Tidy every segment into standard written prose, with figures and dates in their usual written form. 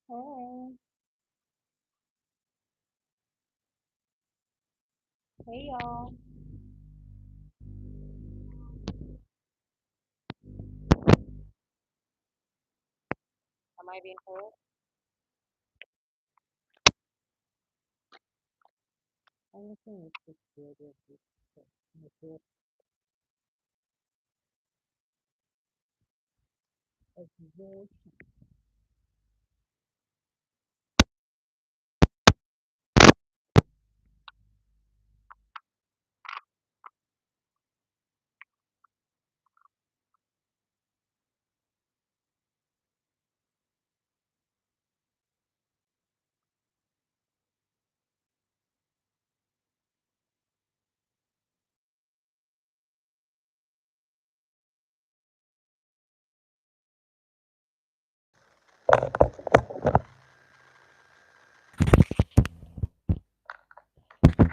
Hey, hey y'all. Am I being heard? I'm looking at this video. This is very.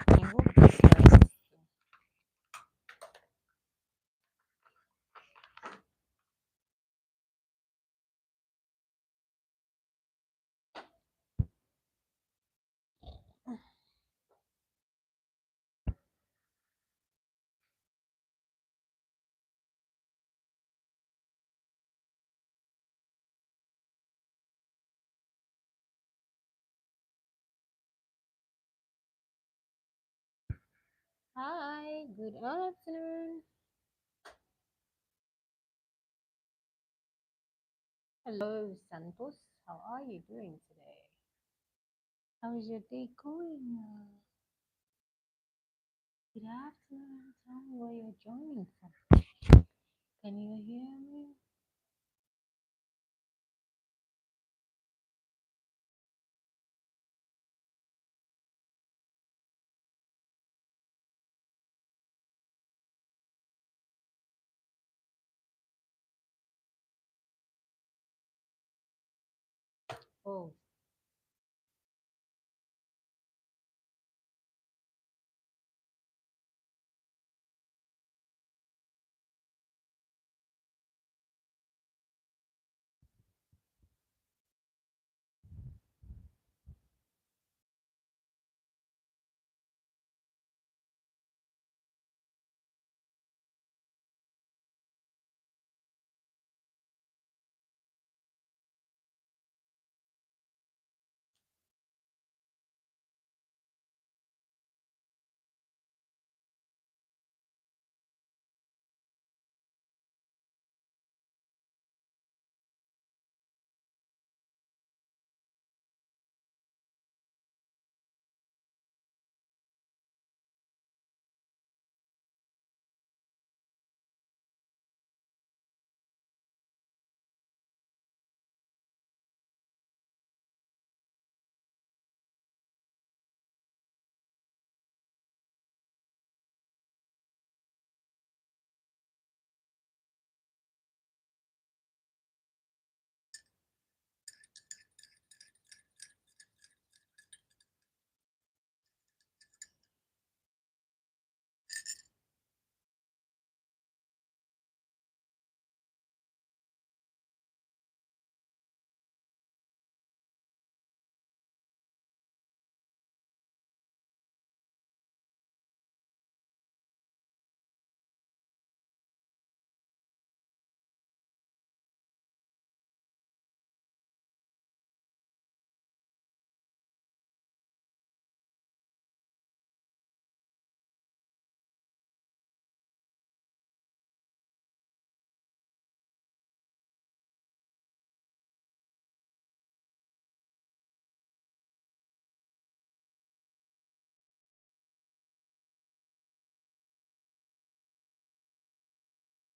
I hope this guys. Hi, good afternoon. Hello, Santos. How are you doing today? How is your day going? Good afternoon. Tell me where you're joining from. Can you hear me? Oh,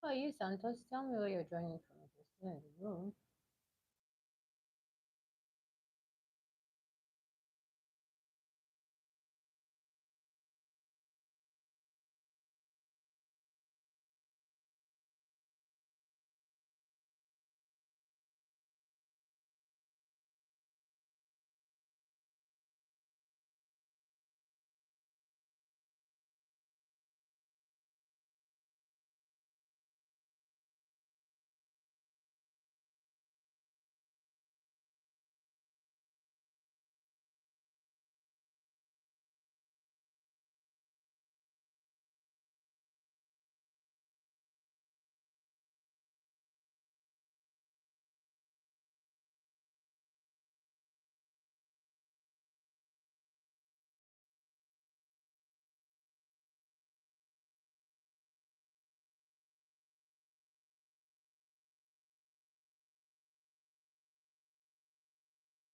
Oh, you, Santos, tell me where you're joining from if you're still in the room.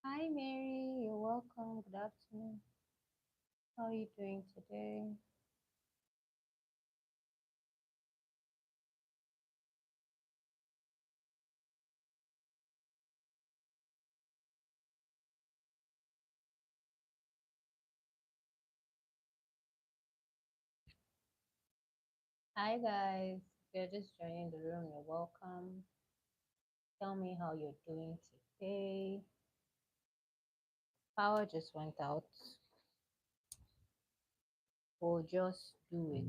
Hi, Mary. You're welcome. Good afternoon. How are you doing today? Hi, guys. If you're just joining the room, you're welcome. Tell me how you're doing today. Power just went out. We'll just do it.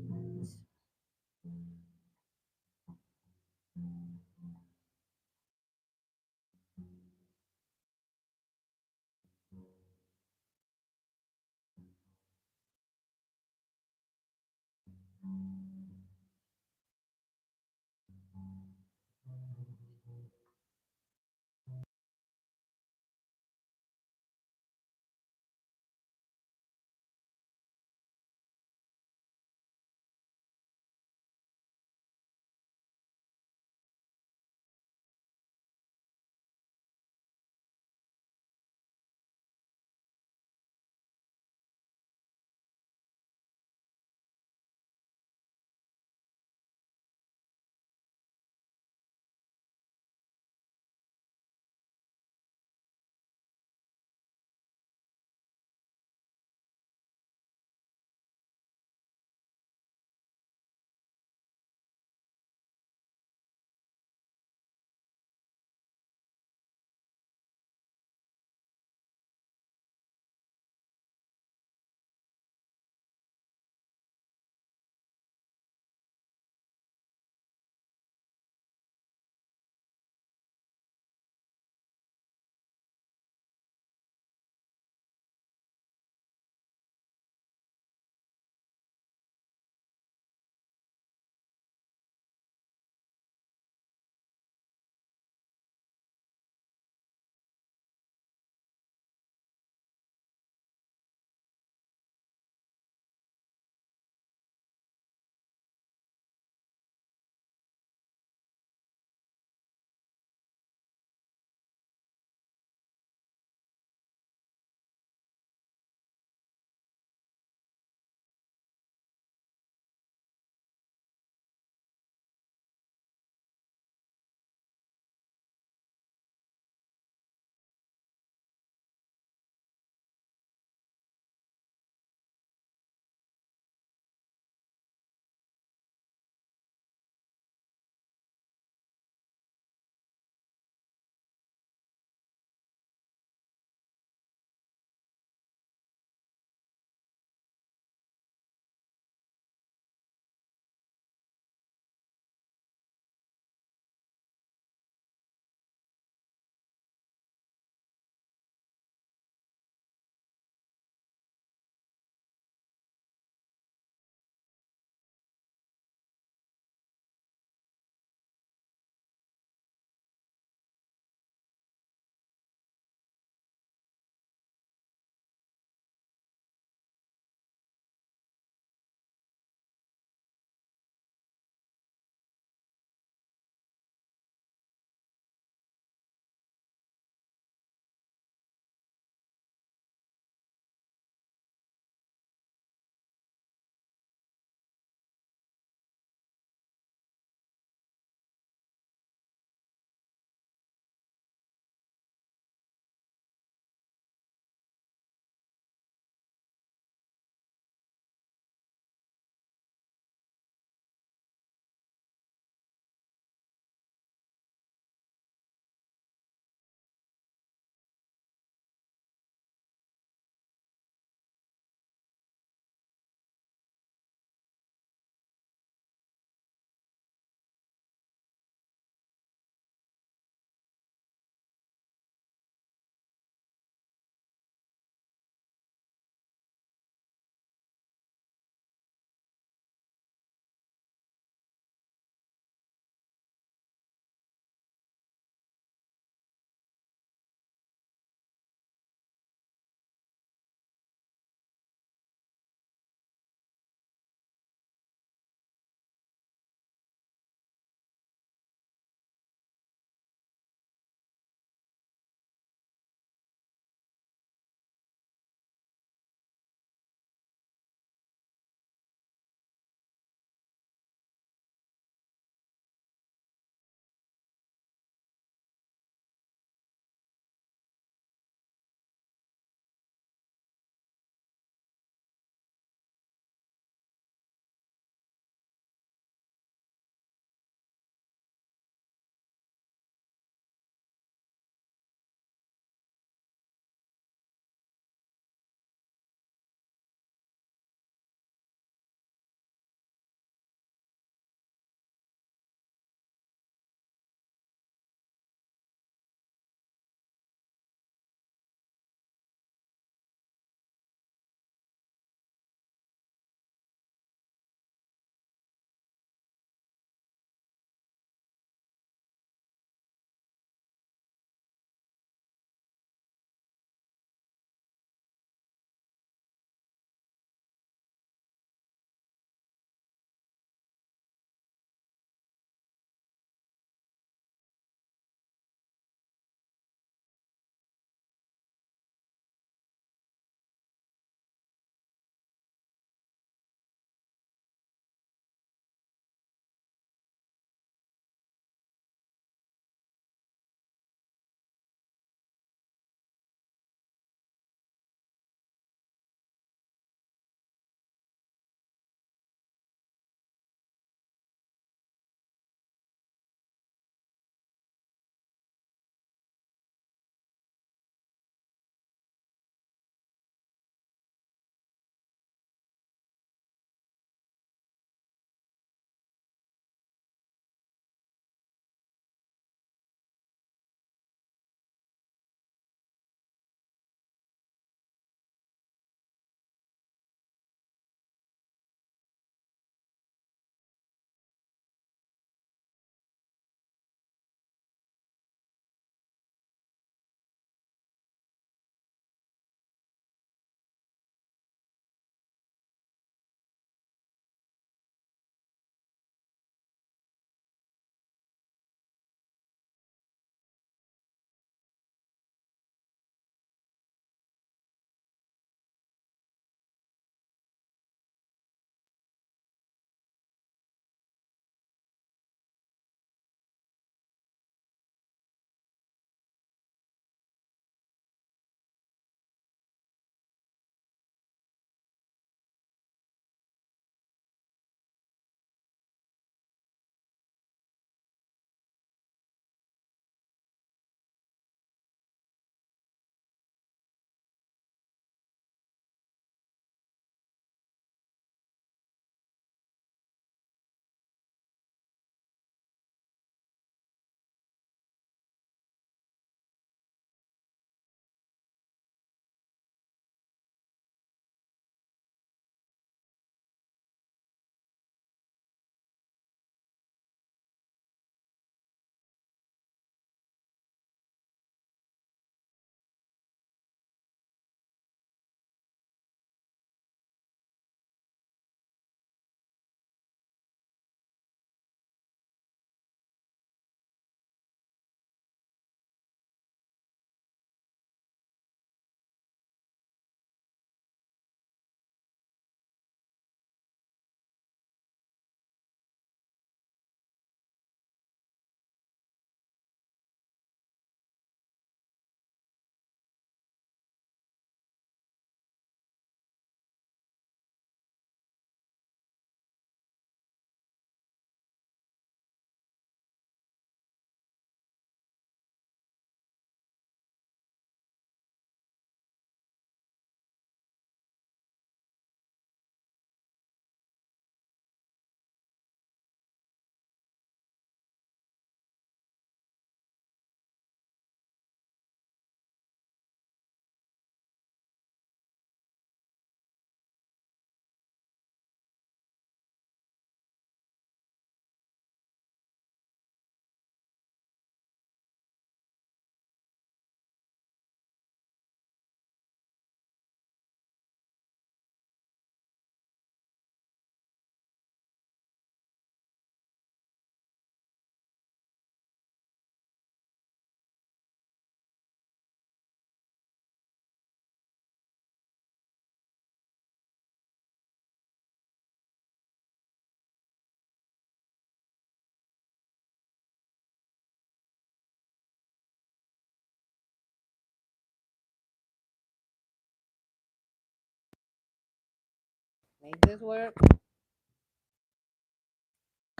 Make this work.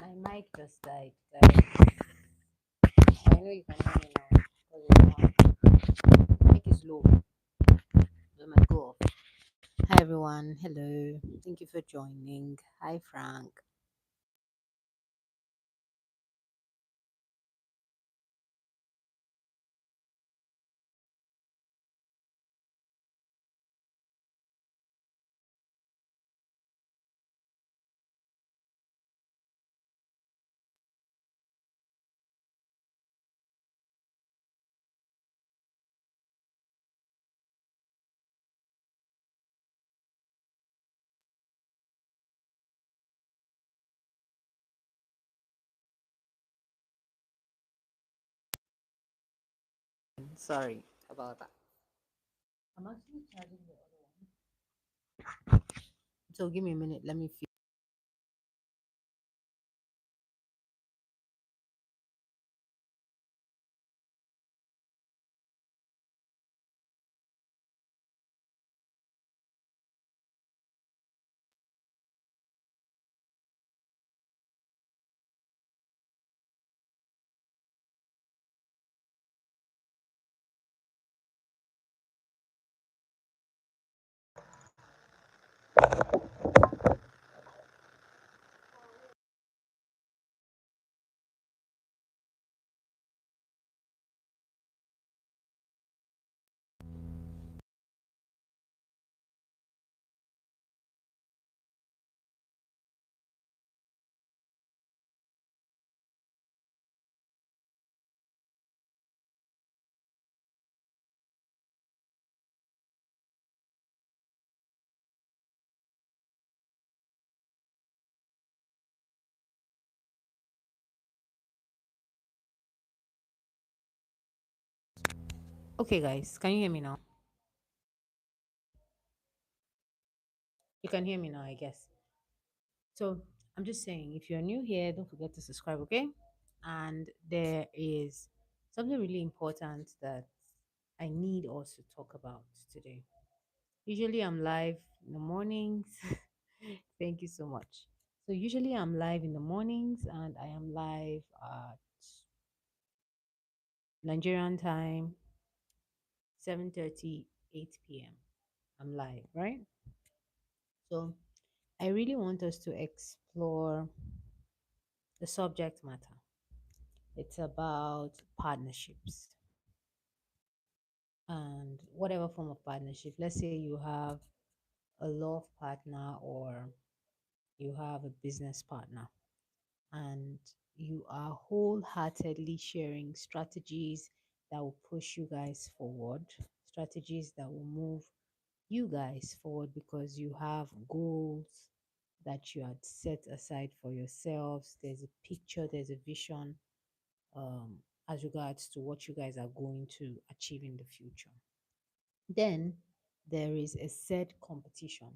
My mic just died, guys. I know you can hear me now because the mic is low. It might go off. Hi everyone. Hello. Thank you for joining. Hi Frank. Sorry about that. I'm actually charging the other one. So give me a minute. Let me feel. Okay, guys, can you hear me now? You can hear me now, I guess. So I'm just saying, if you're new here, don't forget to subscribe, okay? And there is something really important that I need us to talk about today. Usually I'm live in the mornings. Thank you so much. So usually I'm live in the mornings and I am live at Nigerian time, 7:30, 8 p.m. I'm live, right? So I really want us to explore the subject matter. It's about partnerships and whatever form of partnership. Let's say you have a love partner or you have a business partner and you are wholeheartedly sharing strategies that will push you guys forward, strategies that will move you guys forward because you have goals that you had set aside for yourselves. There's a picture, there's a vision um, as regards to what you guys are going to achieve in the future. Then there is a said competition.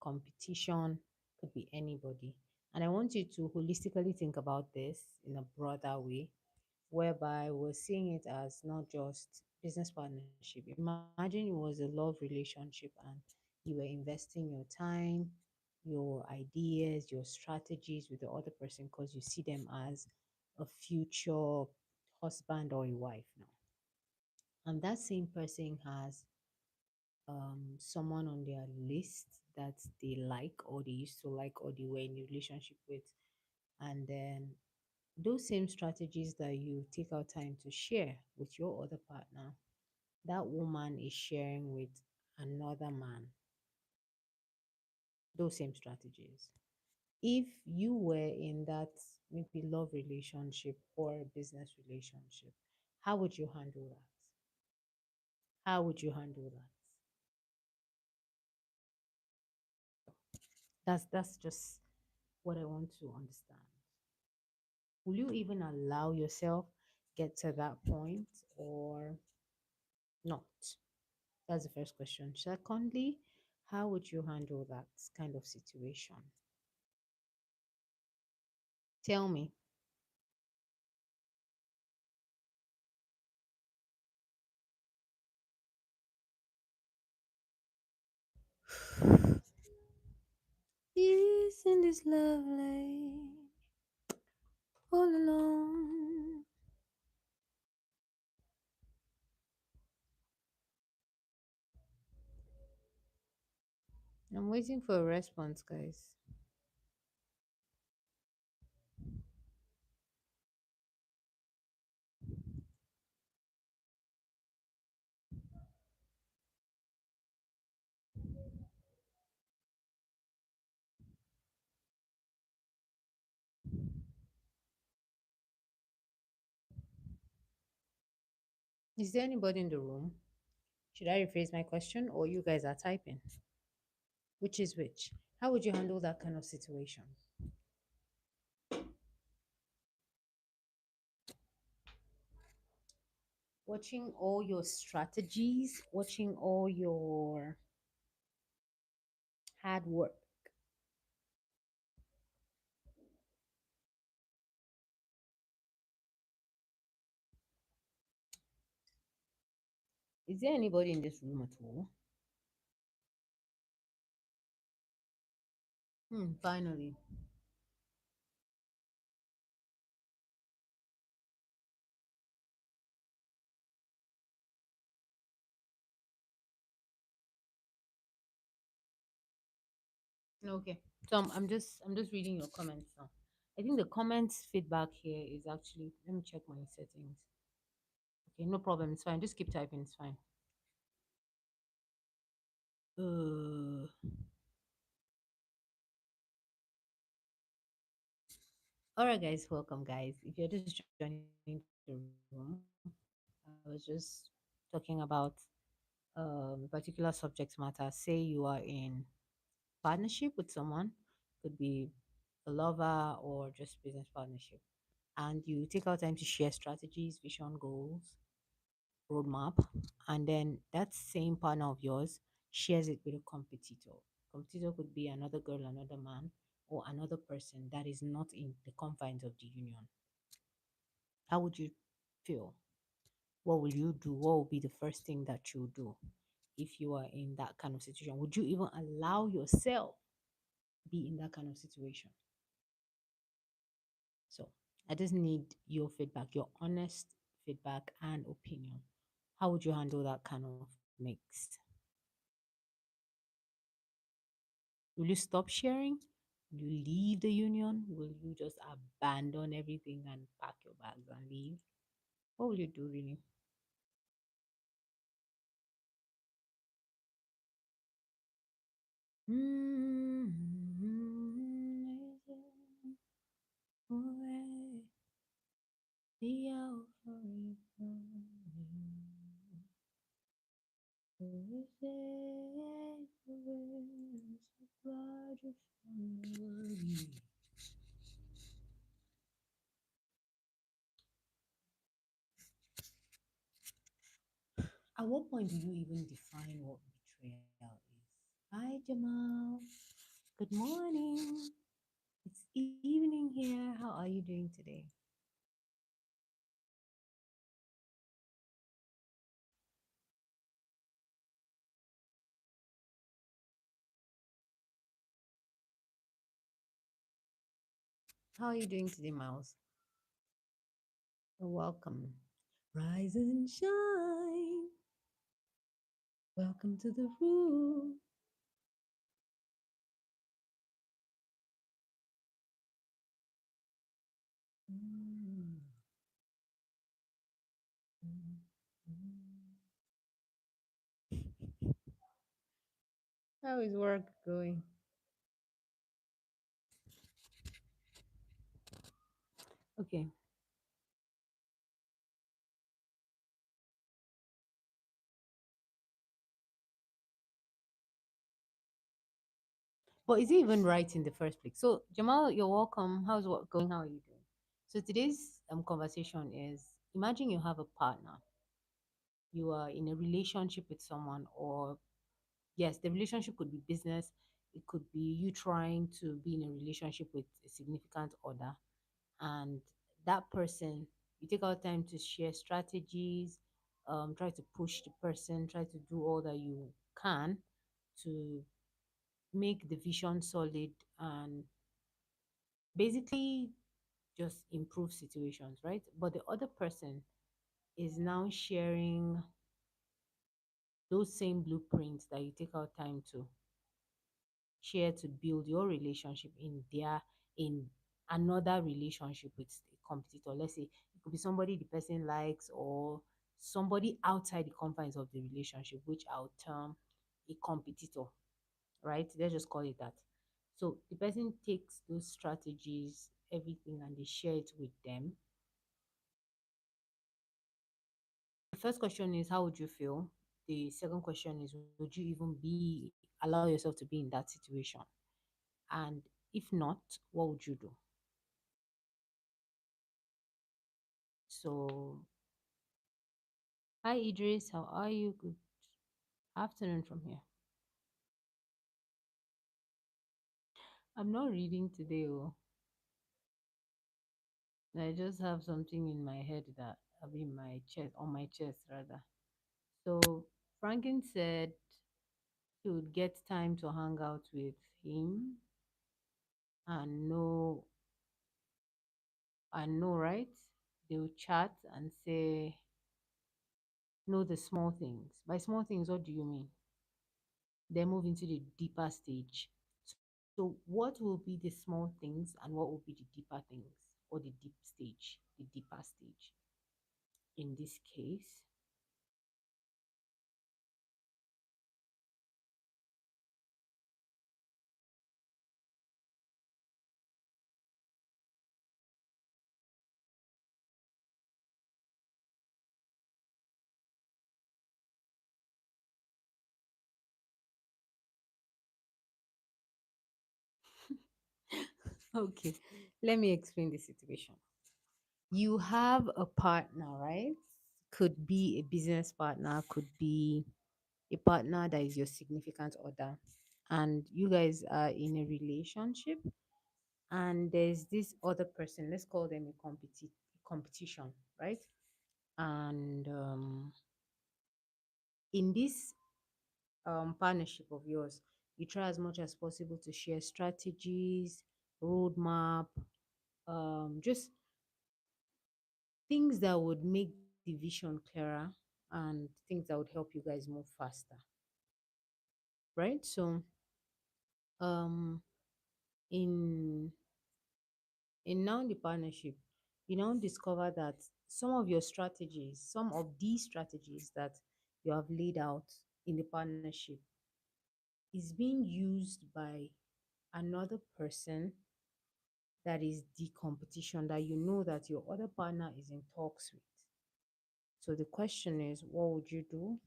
Competition could be anybody. And I want you to holistically think about this in a broader way, whereby we're seeing it as not just business partnership. Imagine it was a love relationship and you were investing your time, your ideas, your strategies with the other person because you see them as a future husband or a wife now. And that same person has someone on their list that they like or they used to like or they were in a relationship with. And then those same strategies that you take out time to share with your other partner, that woman is sharing with another man those same strategies. If you were in that maybe love relationship or a business relationship, how would you handle that? How would you handle that? That's just what I want to understand. Will you even allow yourself get to that point or not? That's the first question. Secondly, how would you handle that kind of situation? Tell me. Peace in this love lane, all alone. I'm waiting for a response, guys. Is there anybody in the room? Should I rephrase my question or you guys are typing? Which is which? How would you handle that kind of situation? Watching all your strategies, watching all your hard work. Is there anybody in this room at all? Finally. Okay. So I'm just reading your comments now. I think the comments feedback here is actually, let me check my settings. Okay, no problem. It's fine. Just keep typing. It's fine. Uh, all right, guys. Welcome, guys. If you're just joining the room, I was just talking about particular subject matter. Say you are in partnership with someone, could be a lover or just business partnership, and you take out time to share strategies, vision, goals, roadmap, and then that same partner of yours shares it with a competitor. Competitor could be another girl, another man, or another person that is not in the confines of the union. How would you feel? What will you do? What will be the first thing that you do if you are in that kind of situation? Would you even allow yourself be in that kind of situation? So I just need your feedback, your honest feedback and opinion. How would you handle that kind of mix? Will you stop sharing? Will you leave the union? Will you just abandon everything and pack your bags and leave? What will you do really? At what point do you even define what betrayal is? Hi, Jamal. Good morning. It's evening here. How are you doing today? How are you doing today, Miles? You're welcome. Rise and shine. Welcome to the room. Mm, mm, mm. How is work going? Okay. But is it even right in the first place? So, Jamal, you're welcome. How's work going? How are you doing? So, today's conversation is, imagine you have a partner. You are in a relationship with someone, or yes, the relationship could be business, it could be you trying to be in a relationship with a significant other, and that person, you take out time to share strategies, try to push the person, try to do all that you can to make the vision solid, and basically just improve situations, right? But the other person is now sharing those same blueprints that you take out time to share to build your relationship in another relationship with a competitor. Let's say it could be somebody the person likes, or somebody outside the confines of the relationship, which I'll term a competitor, right? Let's just call it that. So the person takes those strategies, everything, and they share it with them. The first question is, how would you feel? The second question is, would you even allow yourself to be in that situation? And if not, what would you do? So, hi Idris, how are you? Good afternoon from here. I'm not reading today, oh. I just have something in my head that I mean my chest on my chest rather. So Franklin said he would get time to hang out with him and know, right? They will chat and say, know the small things. By small things, what do you mean? Then move into the deeper stage. So, what will be the small things and what will be the deeper things, or the deep stage, the deeper stage in this case? Okay, let me explain the situation. You have a partner, right? Could be a business partner, could be a partner that is your significant other, and you guys are in a relationship, and there's this other person, let's call them a competition, right? And in this partnership of yours, you try as much as possible to share strategies, roadmap, just things that would make the vision clearer, and things that would help you guys move faster, right? So um in now the partnership, you now discover that some of these strategies that you have laid out in the partnership is being used by another person that is the competition that you know that your other partner is in talks with. So the question is, what would you do?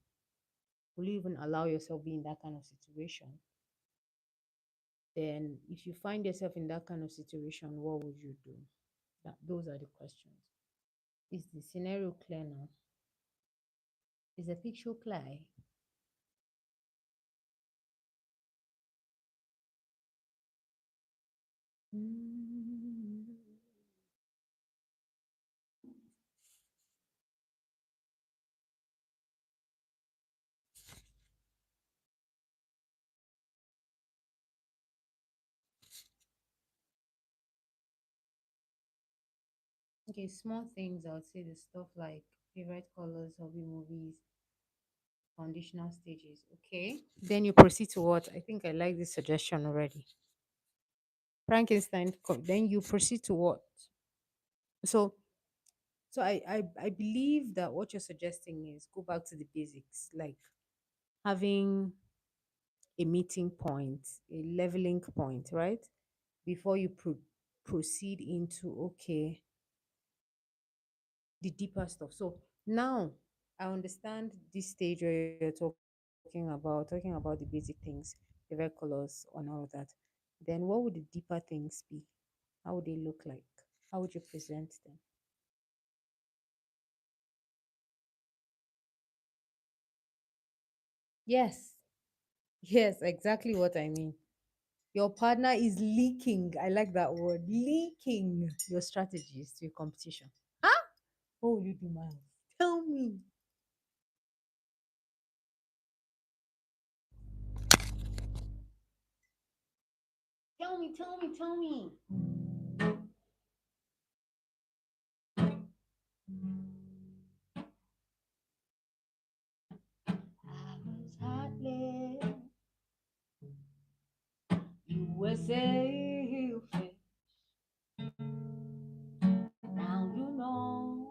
Will you even allow yourself be in that kind of situation? Then if you find yourself in that kind of situation, what would you do? Those are the questions. Is the scenario clear now? Is the picture clear? Mm. Okay, small things. I would say the stuff like favorite colors, hobby movies, foundational stages. Okay. Then you proceed to what? I think I like this suggestion already. Frankenstein. Then you proceed to what? So, so I believe that what you're suggesting is go back to the basics, like having a meeting point, a leveling point, right? Before you proceed into, okay, the deeper stuff. So now I understand this stage where you're talking about the basic things, the red colors and all of that. Then what would the deeper things be? How would they look like? How would you present them? Yes, yes, exactly what I mean. Your partner is leaking. I like that word, leaking your strategies to your competition. Huh? What will you do, Miles? Tell me. Tell me. I was heartless. You were selfish. Now you know.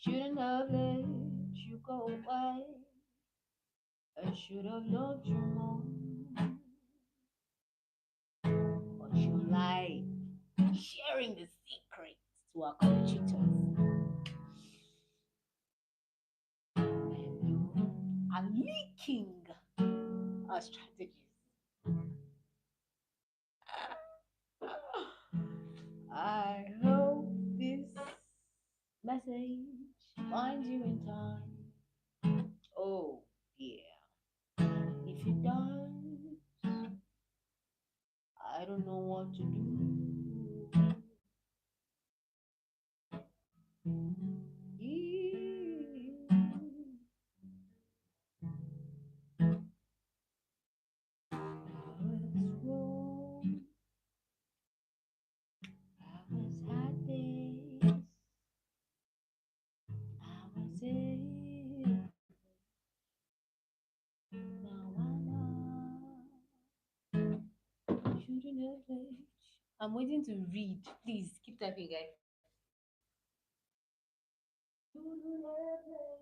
Shouldn't have let you go away. I should have loved you more. But you lied, sharing the secrets to our competitors. And you are leaking our strategies. I hope this message finds you in time. Oh, yeah. If it does, I don't know what to do. Yeah. I was wrong. I was heartless. I was ill. Now I know. Shouldn't have let. I'm waiting to read. Please keep typing, guys. Shouldn't have let.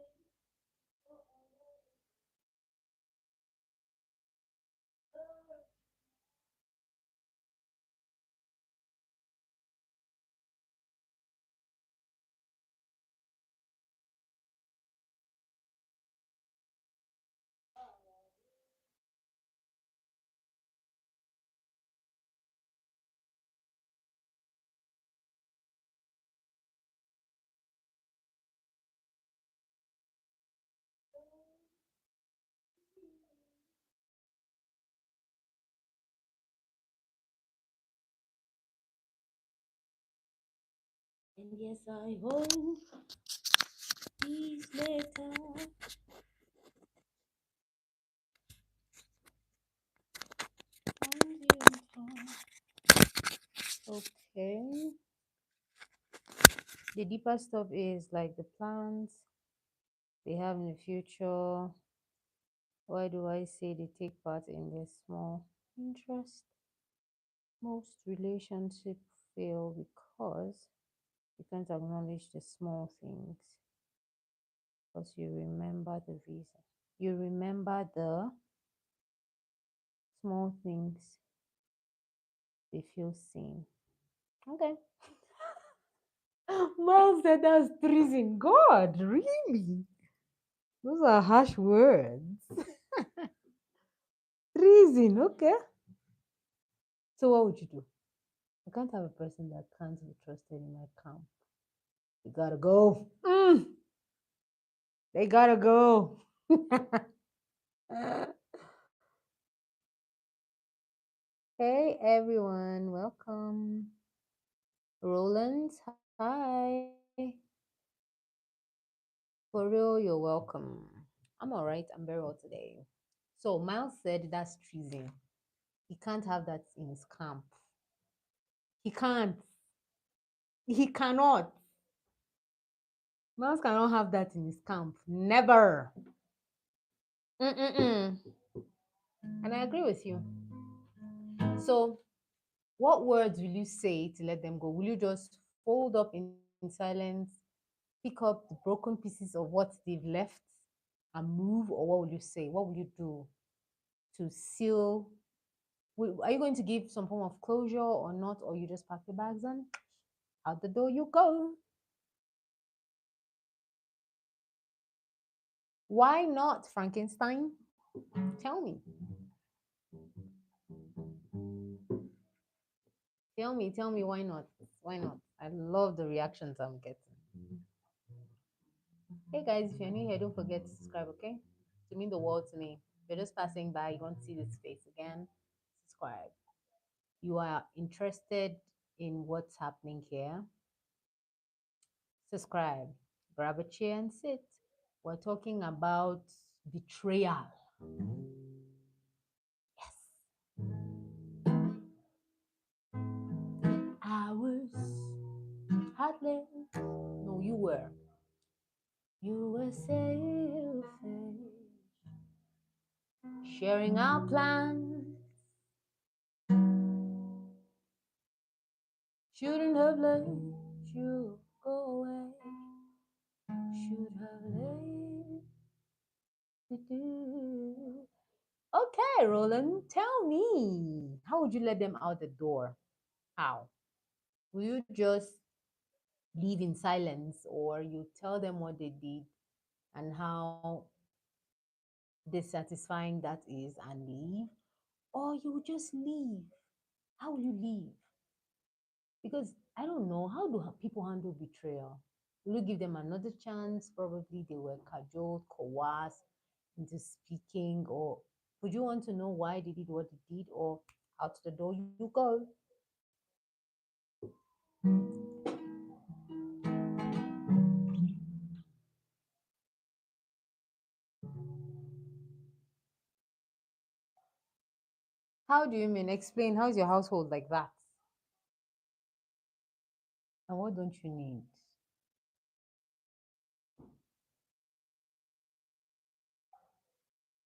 And yes, I hope these letters find you in time. Okay. The deeper stuff is like the plans they have in the future. Why do I say they take part in their small interest? Most relationships fail because you can't acknowledge the small things because you remember the reason. You remember the small things, they feel seen. Okay. Miles said that's treason. God, really? Those are harsh words. Treason, okay. So what would you do? I can't have a person that can't be trusted in my camp. They gotta go. They gotta go. Hey everyone, welcome. Roland, hi. For real, you're welcome. I'm alright, I'm very well today. So Miles said that's treason. He can't have that in his camp. He can't. He cannot. Miles cannot have that in his camp. Never. Mm-mm-mm. And I agree with you. So, what words will you say to let them go? Will you just fold up in silence, pick up the broken pieces of what they've left and move? Or what will you say? What will you do to seal? Are you going to give some form of closure or not? Or you just pack your bags and out the door you go? Why not, Frankenstein? Tell me. Tell me why not? Why not? I love the reactions I'm getting. Hey guys, if you're new here, don't forget to subscribe, okay? To mean the world to me. If you're just passing by, you want to see this face again, subscribe. You are interested in what's happening here, subscribe. Grab a chair and sit. We're talking about betrayal. Yes. heartless. No, you were selfish, sharing our plans. Shouldn't have let you go away. Should have let you do. Okay, Roland, tell me, how would you let them out the door? How? Will you just leave in silence, or you tell them what they did and how dissatisfying that is and leave? Or you will just leave? How will you leave? Because I don't know, how do people handle betrayal? Will you give them another chance? Probably they were cajoled, coerced into speaking, or would you want to know why they did what they did, or out the door you go? How do you mean? Explain. How's your household like that? And what don't you need?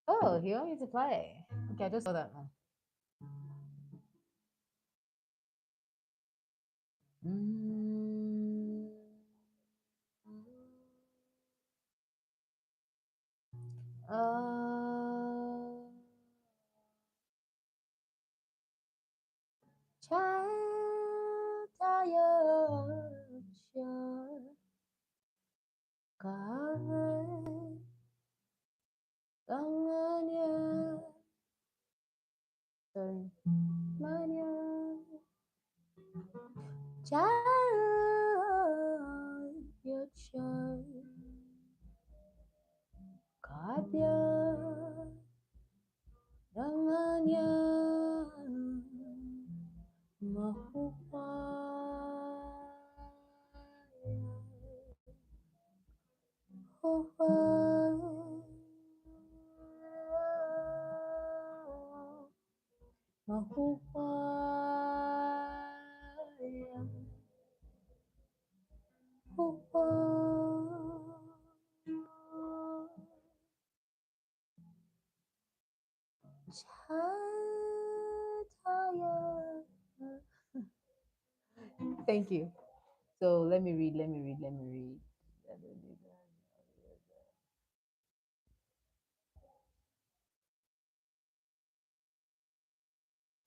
Oh, he want you to play. Okay, I just saw that now. Mm. Uh, child tired, child, kawan, tangannya, sorry, mania, child, your child, kabya, tangannya, mahupaya. Mahupaya, thank you. So let me read.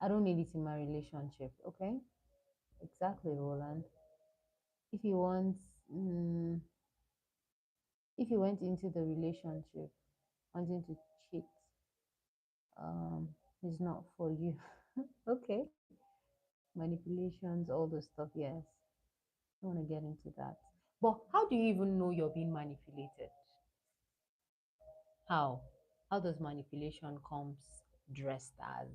I don't need it in my relationship, okay? Exactly, Roland. If you want, mm, if you went into the relationship wanting to cheat, it's not for you. Okay, manipulations, all those stuff. Yes, I want to get into that. But how do you even know you're being manipulated? How? How does manipulation comes dressed as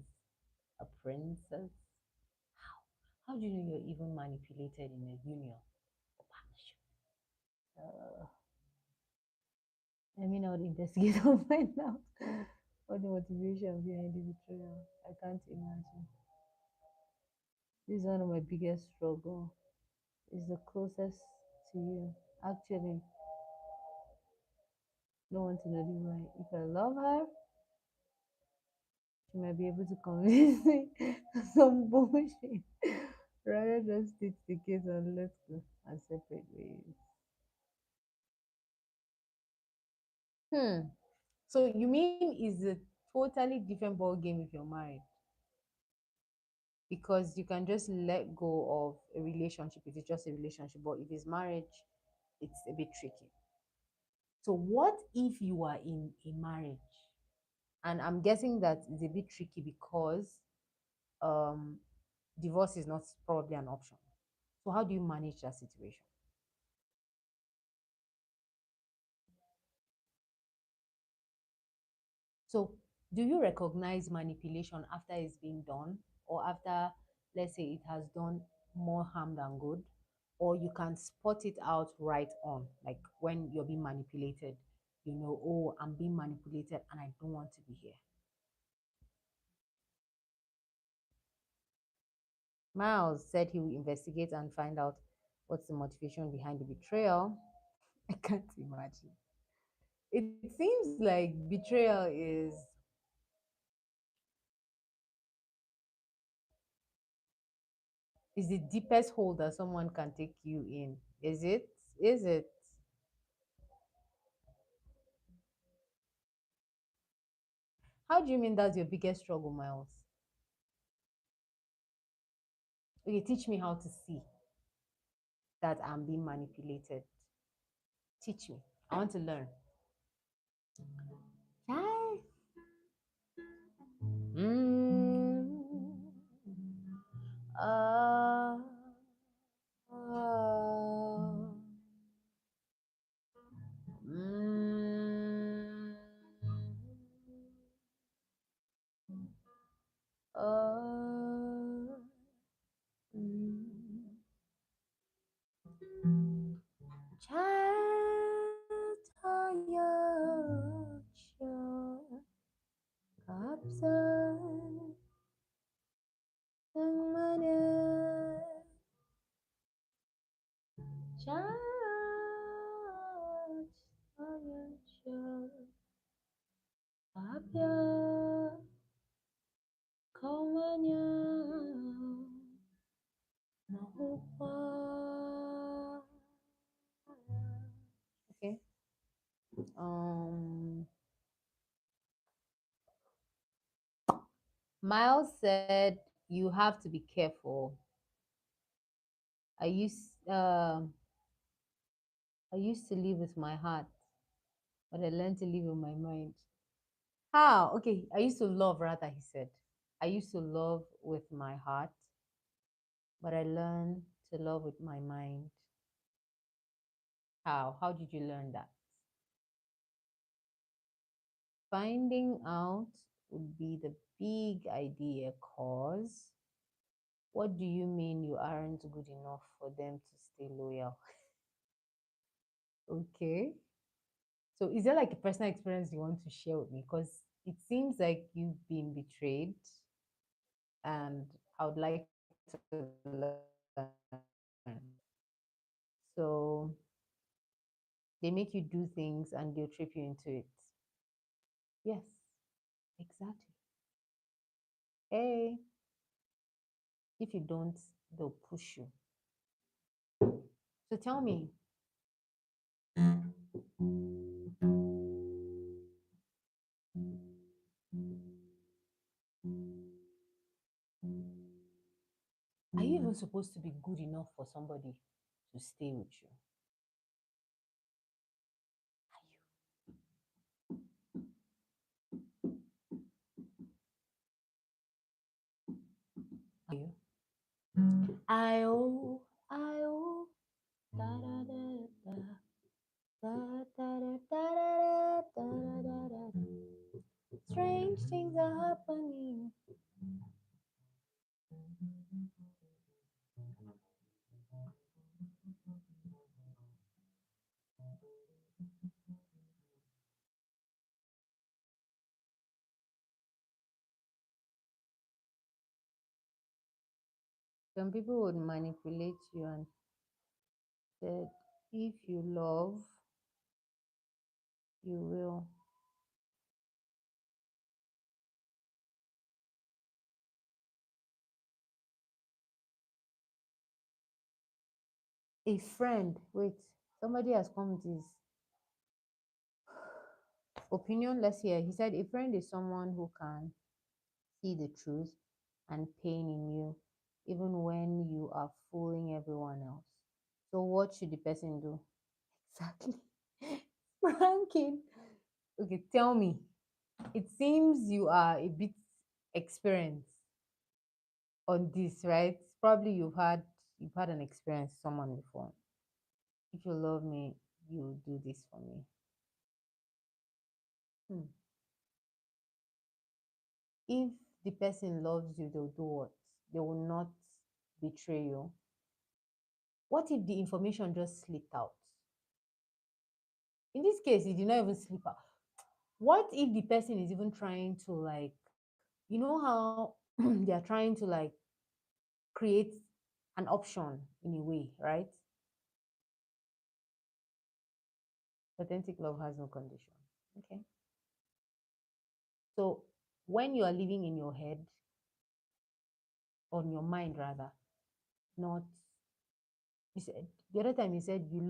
a princess? How? How do you know you're even manipulated in a union or partnership? Uh, Let me not investigate or find out what the motivation behind the betrayal. I can't imagine. This is one of my biggest struggle. Is the closest to you. Actually, don't want to know the why. If I love her, she might be able to convince me some bullshit. Rather just stick the case and let's go and separate ways. Hmm. So you mean it's a totally different ball game if you're married? Because you can just let go of a relationship if it's just a relationship, but if it's marriage, it's a bit tricky. So what if you are in a marriage? And I'm guessing that it's a bit tricky because um divorce is not probably an option. So how do you manage that situation? So do you recognize manipulation after it's been done, or after, let's say, it has done more harm than good? Or you can spot it out right on, like when you're being manipulated, oh, I'm being manipulated and I don't want to be here. Miles said he will investigate and find out. What's the motivation behind the betrayal? I can't imagine. It seems like betrayal is the deepest hole that someone can take you in. Is it? Is it? How do you mean that's your biggest struggle, Miles? Okay, teach me how to see that I'm being manipulated. Teach me. I want to learn. Hi. Mm. Uh, uh, mm, uh, mm. Chataya kapsan ng mana Chataya kapya kaumanya mahupa. Okay. Um, Miles said you have to be careful. I used I used to live with my heart, but I learned to live with my mind. How? Okay, I used to love rather, he said. I used to love with my heart, but I learned to love with my mind. How? How did you learn that? Finding out would be the big idea, cause what do you mean you aren't good enough for them to stay loyal? Okay. So is there like a personal experience you want to share with me? Because it seems like you've been betrayed and I would like to learn. So they make you do things and they'll trip you into it. Yes, exactly. Hey, if you don't, they'll push you. So tell me, are you even supposed to be good enough for somebody to stay with you? Are you? I oh, I oh, da da da da. Da, da, da, da, da, da, da, da, da. Strange things are happening. Some people would manipulate you and said, if you love, you will. A friend, wait, somebody has come with his opinion. Let's hear. He said, a friend is someone who can see the truth and pain in you, even when you are fooling everyone else. So, what should the person do? Exactly. Franking. Okay, tell me. It seems you are a bit experienced on this, right? Probably you've had an experience with someone before. If you love me, you do this for me. Hmm. If the person loves you, they'll do what? They will not betray you. What if the information just slipped out? In this case, it did not even slip out. What if the person is even trying to like, you know how they are trying to like create an option in a way, right? Authentic love has no condition. Okay. So when you are living in your head, on your mind rather, not you said the other time you said you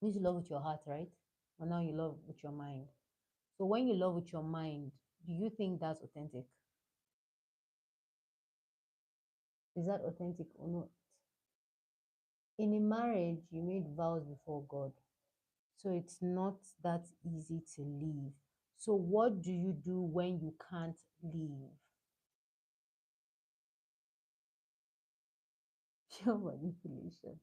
used to love with your heart, right? But now you love with your mind. So when you love with your mind, do you think that's authentic? Is that authentic or not? In a marriage, you made vows before God. So it's not that easy to leave. So what do you do when you can't leave? Pure manipulation.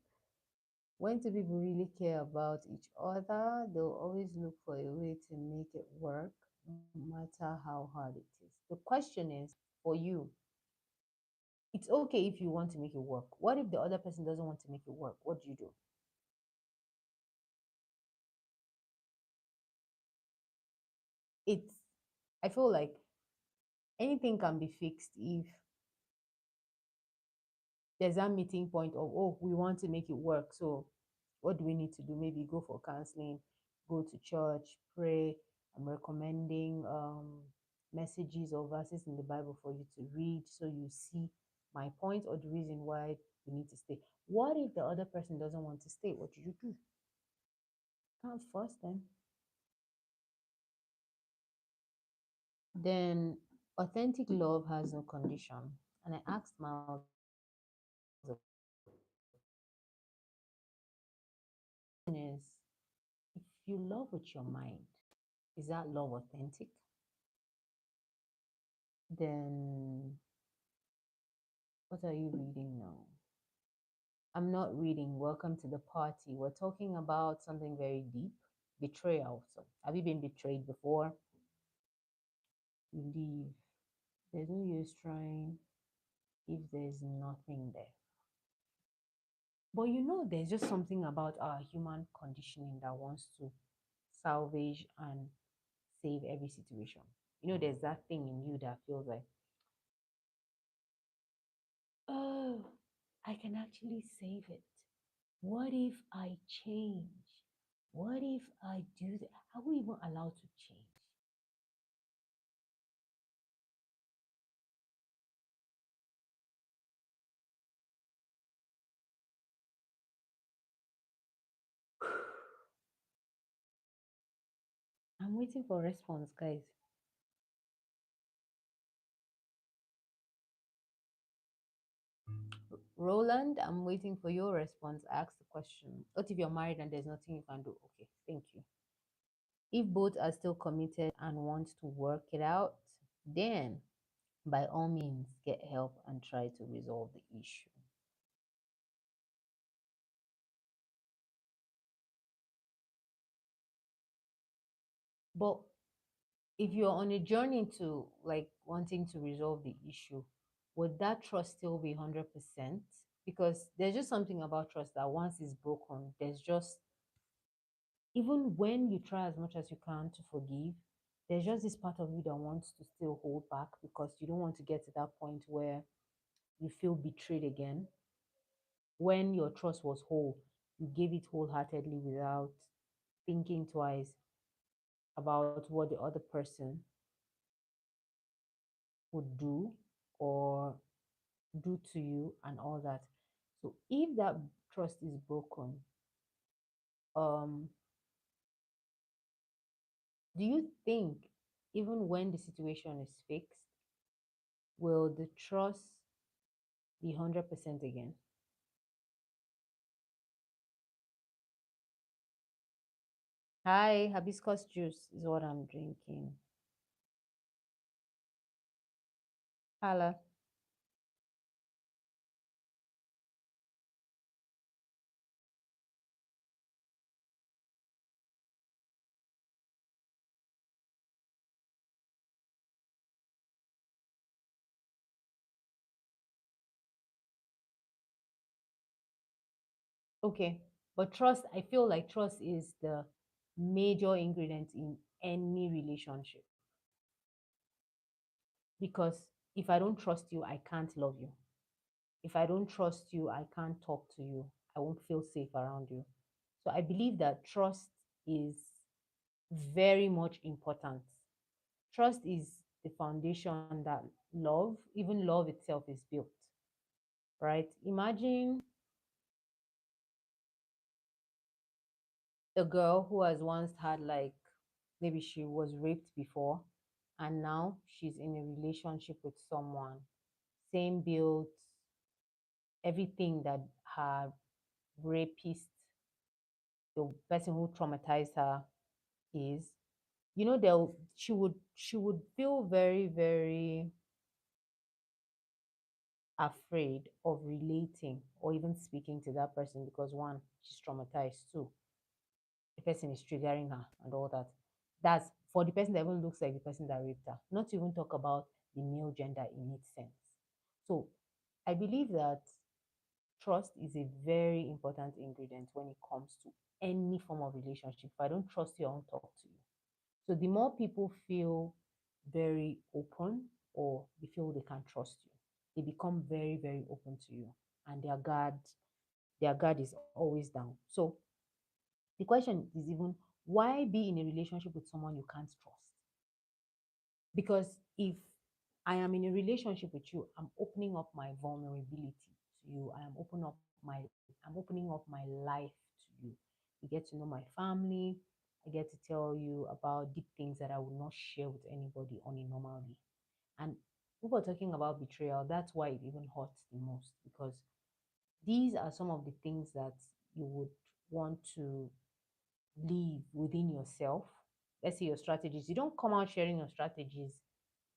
When two people really care about each other, they'll always look for a way to make it work, no matter how hard it is. The question is for you, it's okay if you want to make it work. What if the other person doesn't want to make it work? What do you do? It's, I feel like anything can be fixed if there's that meeting point of, oh, we want to make it work. So what do we need to do? Maybe go for counseling, go to church, pray. I'm recommending messages or verses in the Bible for you to read so you see my point or the reason why we need to stay. What if the other person doesn't want to stay? What do you do? Can't force them. Then authentic love has no condition. And I asked Miles the question is, if you love with your mind, is that love authentic? Then what are you reading now? I'm not reading. Welcome to the party. We're talking about something very deep, betrayal. So, have you been betrayed before? You leave. There's no use trying if there's nothing there. But there's just something about our human conditioning that wants to salvage and save every situation. There's that thing in you that feels like, oh, I can actually save it. What if I change? What if I do that? Are we even allowed to change? I'm waiting for a response, guys. Roland, I'm waiting for your response. Ask the question. What if you're married and there's nothing you can do? Okay, thank you. If both are still committed and want to work it out, then by all means get help and try to resolve the issue. But if you're on a journey to like wanting to resolve the issue, would that trust still be 100%? Because there's just something about trust that once it's broken, there's just, even when you try as much as you can to forgive, there's just this part of you that wants to still hold back because you don't want to get to that point where you feel betrayed again. When your trust was whole, you gave it wholeheartedly without thinking twice about what the other person would do or do to you and all that. So if that trust is broken, um, do you think even when the situation is fixed, will the trust be 100% again? Hi, hibiscus juice is what I'm drinking. Hala. Okay, but trust, I feel like trust is the major ingredient in any relationship because if I don't trust you, I can't love you. If I don't trust you, I can't talk to you. I won't feel safe around you. So I believe that trust is very much important. Trust is the foundation that love, even love itself, is built, right? Imagine a girl who has once had, like, maybe she was raped before, and now she's in a relationship with someone, same build, everything that her rapist, the person who traumatized her, is. She would feel very, very afraid of relating or even speaking to that person because, one, she's traumatized, two, the person is triggering her and all that. That's for the person that even looks like the person that raped her, not to even talk about the male gender in its sense. So I believe that trust is a very important ingredient when it comes to any form of relationship. If I don't trust you, I won't talk to you. So the more people feel very open, or they feel they can trust you, they become very, very open to you, and their guard is always down. So the question is, even, why be in a relationship with someone you can't trust? Because if I am in a relationship with you, I'm opening up my vulnerability to you. I'm opening up my life to you. You get to know my family. I get to tell you about deep things that I would not share with anybody on a normal day. And we were talking about betrayal. That's why it even hurts the most, because these are some of the things that you would want to leave within yourself. Let's say your strategies. You don't come out sharing your strategies.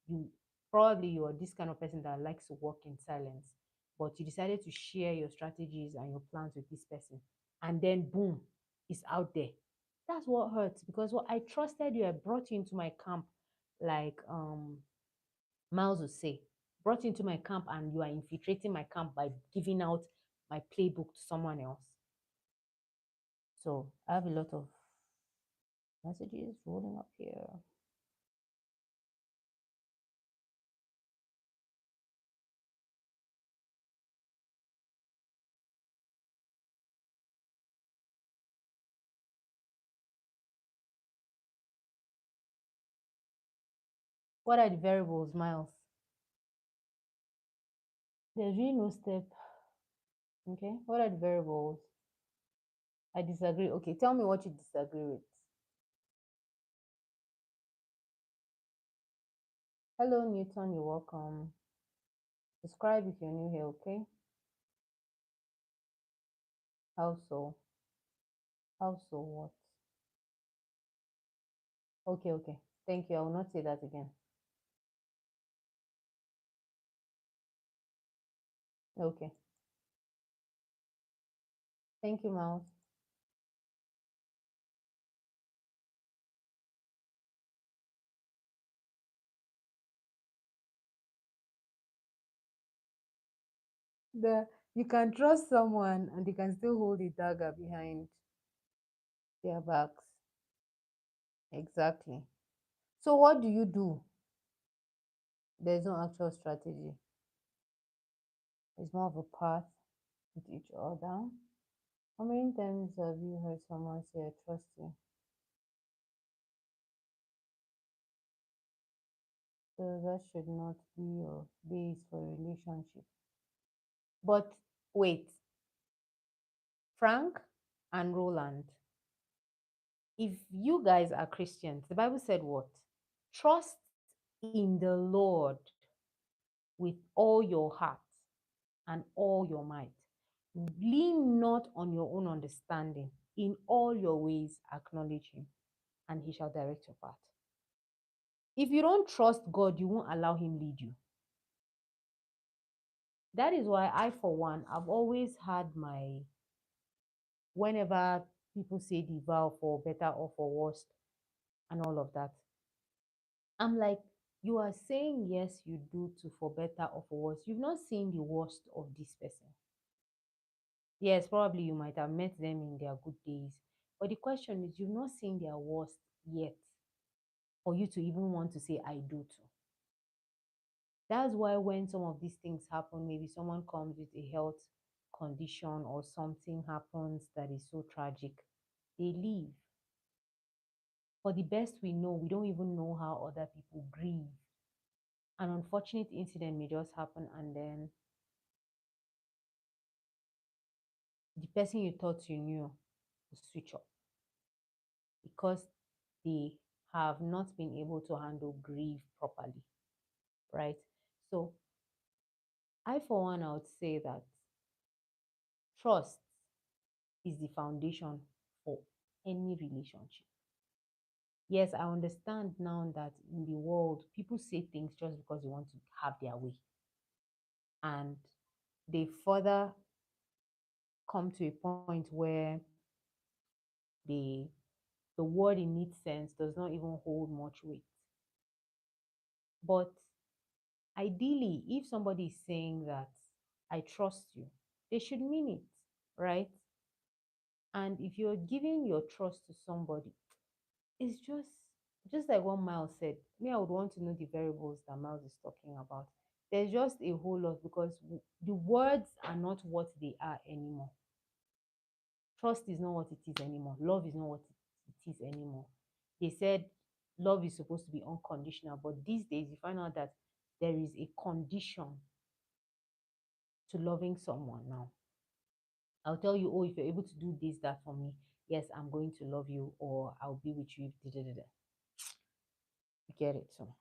You are this kind of person that likes to work in silence, but you decided to share your strategies and your plans with this person, and then boom, it's out there. That's what hurts, because what I trusted you, I brought you into my camp, like Miles would say, brought you into my camp, and you are infiltrating my camp by giving out my playbook to someone else. So I have a lot of messages rolling up here. What are the variables, Miles? There's really no step. Okay. What are the variables? I disagree. Okay, tell me what you disagree with. Hello, Newton. You're welcome. Subscribe if you're new here, okay? How so? How so what? Okay, okay. Thank you. I will not say that again. Okay. Thank you, Mouse. You can trust someone and they can still hold a dagger behind their backs. Exactly. So what do you do? There's no actual strategy. It's more of a path with each other. How many times have you heard someone say, I trust you? So that should not be your base for a relationship. But wait, Frank and Roland, if you guys are Christians, the Bible said what? Trust in the Lord with all your heart and all your might. Lean not on your own understanding. In all your ways, acknowledge Him, and He shall direct your path. If you don't trust God, you won't allow Him lead you. That is why I, for one, I've always had whenever people say the vow for better or for worse and all of that, I'm like, you are saying yes, you do to for better or for worse. You've not seen the worst of this person. Yes, probably you might have met them in their good days, but the question is, you've not seen their worst yet for you to even want to say, I do too. That's why when some of these things happen, maybe someone comes with a health condition or something happens that is so tragic, they leave. For the best we know, we don't even know how other people grieve. An unfortunate incident may just happen, and then the person you thought you knew will switch up because they have not been able to handle grief properly, right? So, I, for one, I would say that trust is the foundation for any relationship. Yes, I understand now that in the world, people say things just because they want to have their way. And they further come to a point where the the word in its sense does not even hold much weight. But ideally, if somebody is saying that I trust you, they should mean it, right? And if you're giving your trust to somebody, it's just like what Miles said. Me, I would want to know the variables that Miles is talking about. There's just a whole lot because the words are not what they are anymore. Trust is not what it is anymore. Love is not what it is anymore. They said love is supposed to be unconditional, but these days you find out that there is a condition to loving someone now. I'll tell you, oh, if you're able to do this, that for me, yes, I'm going to love you, or I'll be with you. Da, da, da, da. You get it? So,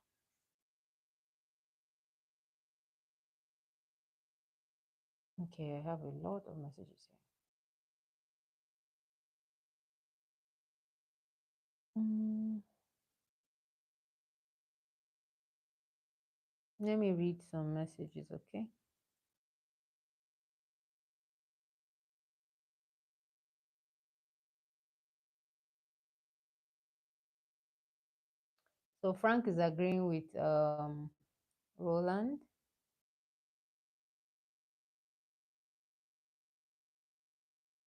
okay, I have a lot of messages here. Let me read some messages, okay? So Frank is agreeing with Roland.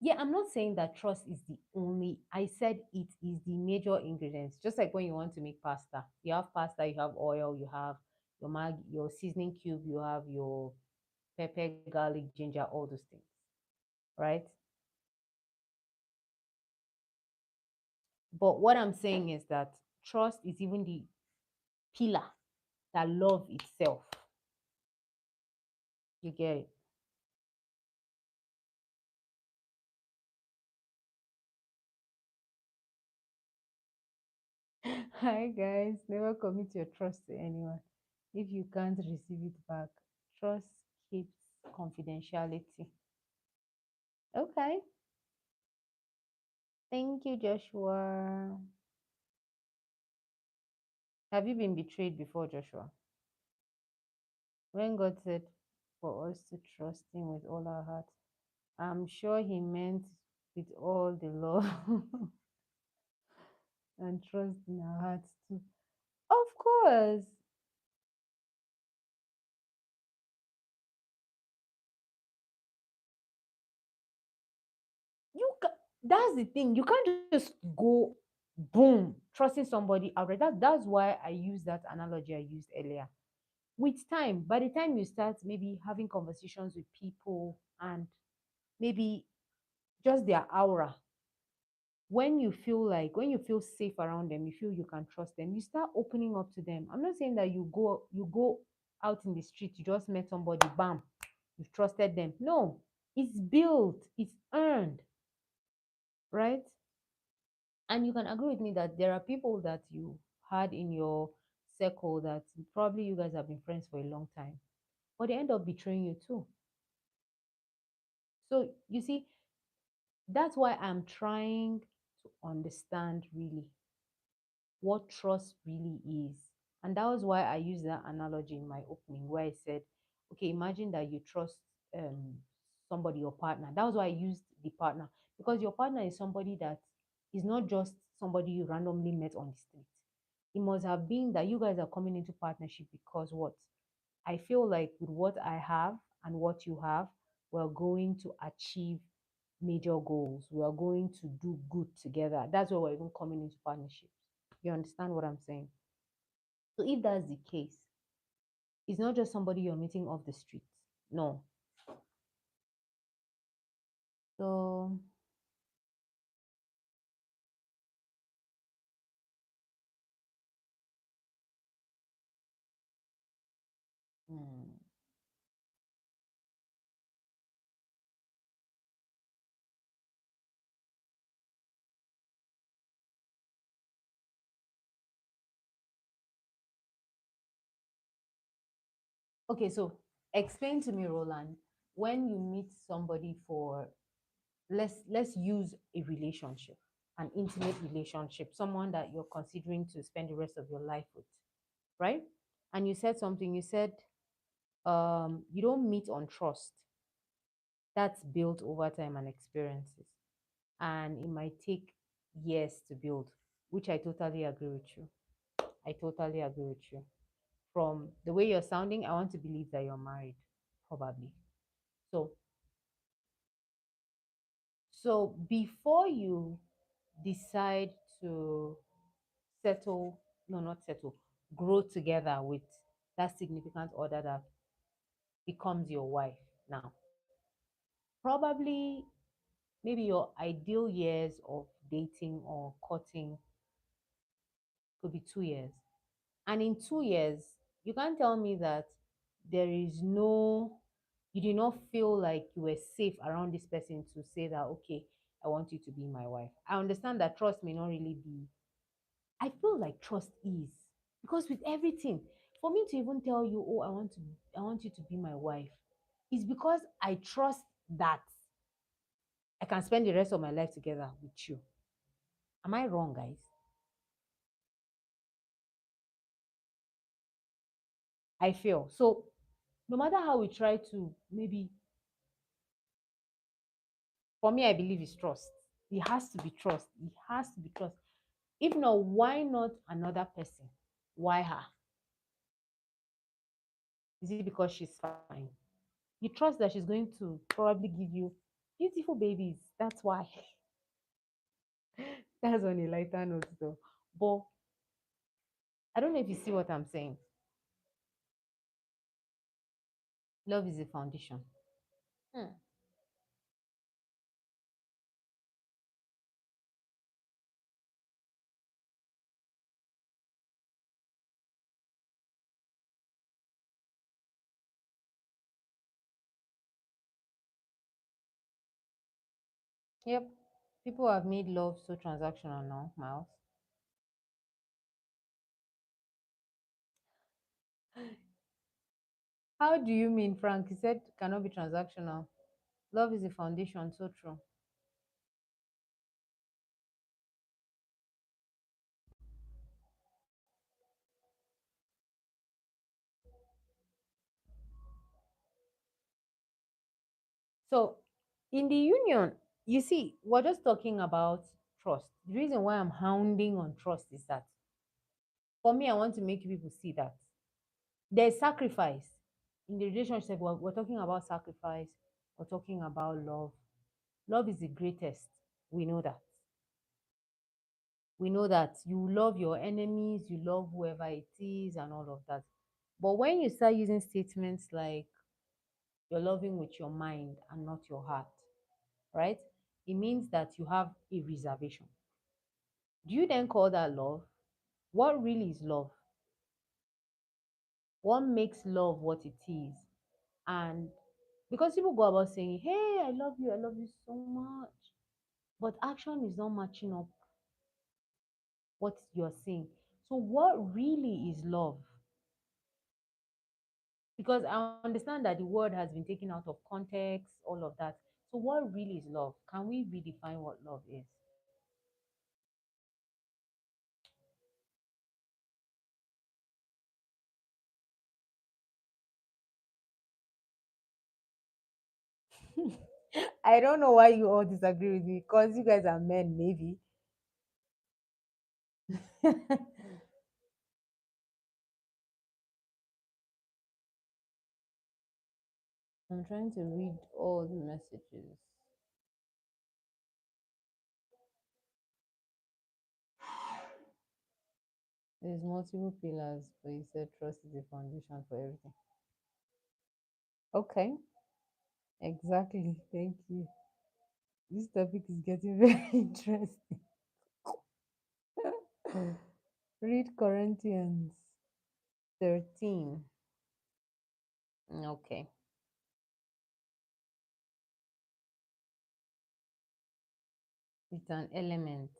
Yeah, I'm not saying that trust is the only. I said it is the major ingredients. Just like when you want to make pasta, you have pasta, you have oil, you have your mag, your seasoning cube, you have your pepper, garlic, ginger, all those things, right? But what I'm saying is that trust is even the pillar that love itself. You get it? Hi guys, never commit your trust to anyone. If you can't receive it back, trust keeps confidentiality. Okay. Thank you, Joshua. Have you been betrayed before, Joshua? When God said for us to trust Him with all our heart, I'm sure He meant with all the love and trust in our hearts too. Of course. You ca That's the thing. You can't just go boom trusting somebody outright. That's why I use that analogy I used earlier. With time, by the time you start maybe having conversations with people and maybe just their aura, when you feel safe around them, you feel you can trust them, you start opening up to them. I'm not saying that you go out in the street, you just met somebody, bam, you've trusted them. No, it's built, it's earned, right? And you can agree with me that there are people that you had in your circle that probably you guys have been friends for a long time, but they end up betraying you too. So you see, that's why I'm trying to understand really what trust really is. And that was why I used that analogy in my opening where I said, okay, imagine that you trust um, somebody, your partner. That was why I used the partner because your partner is somebody that is not just somebody you randomly met on the street. It must have been that you guys are coming into partnership because what? I feel like with what I have and what you have, we're going to achieve major goals. We are going to do good together. That's why we're even coming into partnership. You understand what I'm saying? So if that's the case, it's not just somebody you're meeting off the street. No. So Hmm. Okay, so explain to me, Roland, when you meet somebody for, let's use a relationship, an intimate relationship, someone that you're considering to spend the rest of your life with, right? And you said something, you said you don't meet on trust. That's built over time and experiences. And it might take years to build, which I totally agree with you. I totally agree with you. From the way you're sounding, I want to believe that you're married, probably. So, so before you decide to settle, no, not settle, grow together with that significant other that becomes your wife now, probably maybe your ideal years of dating or courting could be 2 years. And in 2 years, you can't tell me that there is no, you did not feel like you were safe around this person to say that, okay, I want you to be my wife. I understand that trust may not really be, I feel like trust is, because with everything, for me to even tell you, oh, I want you to be my wife, is because I trust that I can spend the rest of my life together with you. Am I wrong, guys? I feel so. No matter how we try to, maybe for me, I believe it's trust. It has to be trust. It has to be trust. If not, why not another person? Why her? Is it because she's fine? You trust that she's going to probably give you beautiful babies. That's why. That's on a lighter note, though. But I don't know if you see what I'm saying. Love is a foundation. Hmm. Yep. People have made love so transactional now, Miles. How do you mean, Frank? He said cannot be transactional. Love is a foundation, so true. So, in the union, you see, we're just talking about trust. The reason why I'm hounding on trust is that for me, I want to make people see that there's sacrifice in the relationship. We're talking about sacrifice, we're talking about love. Love is the greatest. We know that. We know that you love your enemies, you love whoever it is, and all of that. But when you start using statements like you're loving with your mind and not your heart, right? It means that you have a reservation. Do you then call that love? What really is love? What makes love what it is? And because people go about saying, hey, I love you so much, but action is not matching up what you're saying. So, what really is love? Because I understand that the word has been taken out of context, all of that. So, what really is love? Can we redefine what love is? I don't know why you all disagree with me because you guys are men, maybe. I'm trying to read all the messages. There's multiple pillars, but you said trust is the foundation for everything. Okay, exactly. Thank you. This topic is getting very interesting. Read Corinthians 13. Okay. It's an element.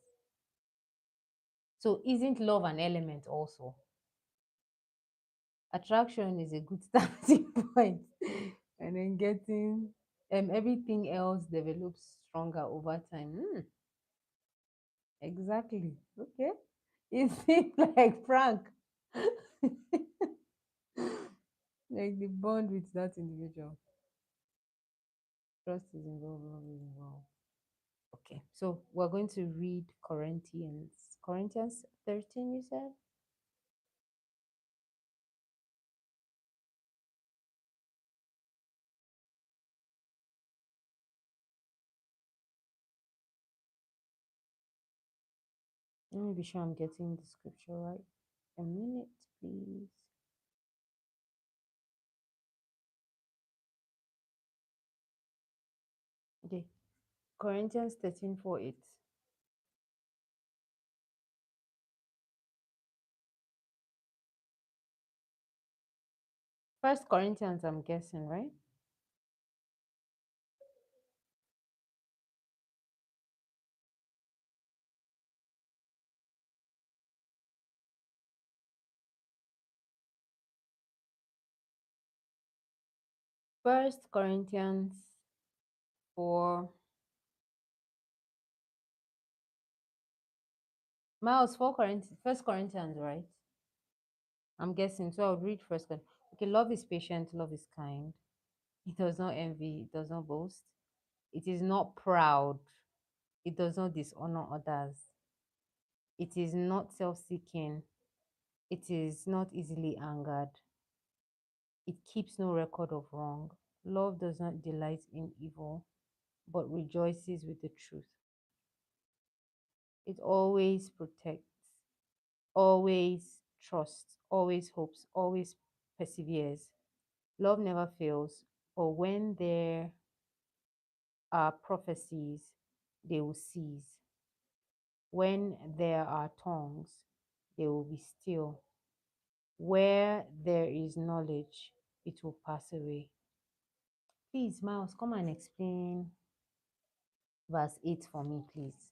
So isn't love an element also? Attraction is a good starting point. And then getting everything else develops stronger over time. Exactly. Okay. It seems like Frank. Like the bond with that individual. Trust is involved, love is involved. Okay. So we're going to read Corinthians. Corinthians 13, you said? Let me be sure I'm getting the scripture right. A minute, please. Okay. Corinthians 13 4 8. First Corinthians, I'm guessing, right? First Corinthians 4. Miles, 4 Corinthians, First Corinthians, right? I'm guessing. So I'll read first. Okay, love is patient, love is kind. It does not envy, it does not boast. It is not proud. It does not dishonor others. It is not self seeking. It is not easily angered. It keeps no record of wrong. Love does not delight in evil, but rejoices with the truth. It always protects, always trusts, always hopes, always perseveres. Love never fails, but when there are prophecies, they will cease. When there are tongues, they will be still. Where there is knowledge, it will pass away. Please, Miles, come and explain verse 8 for me, please.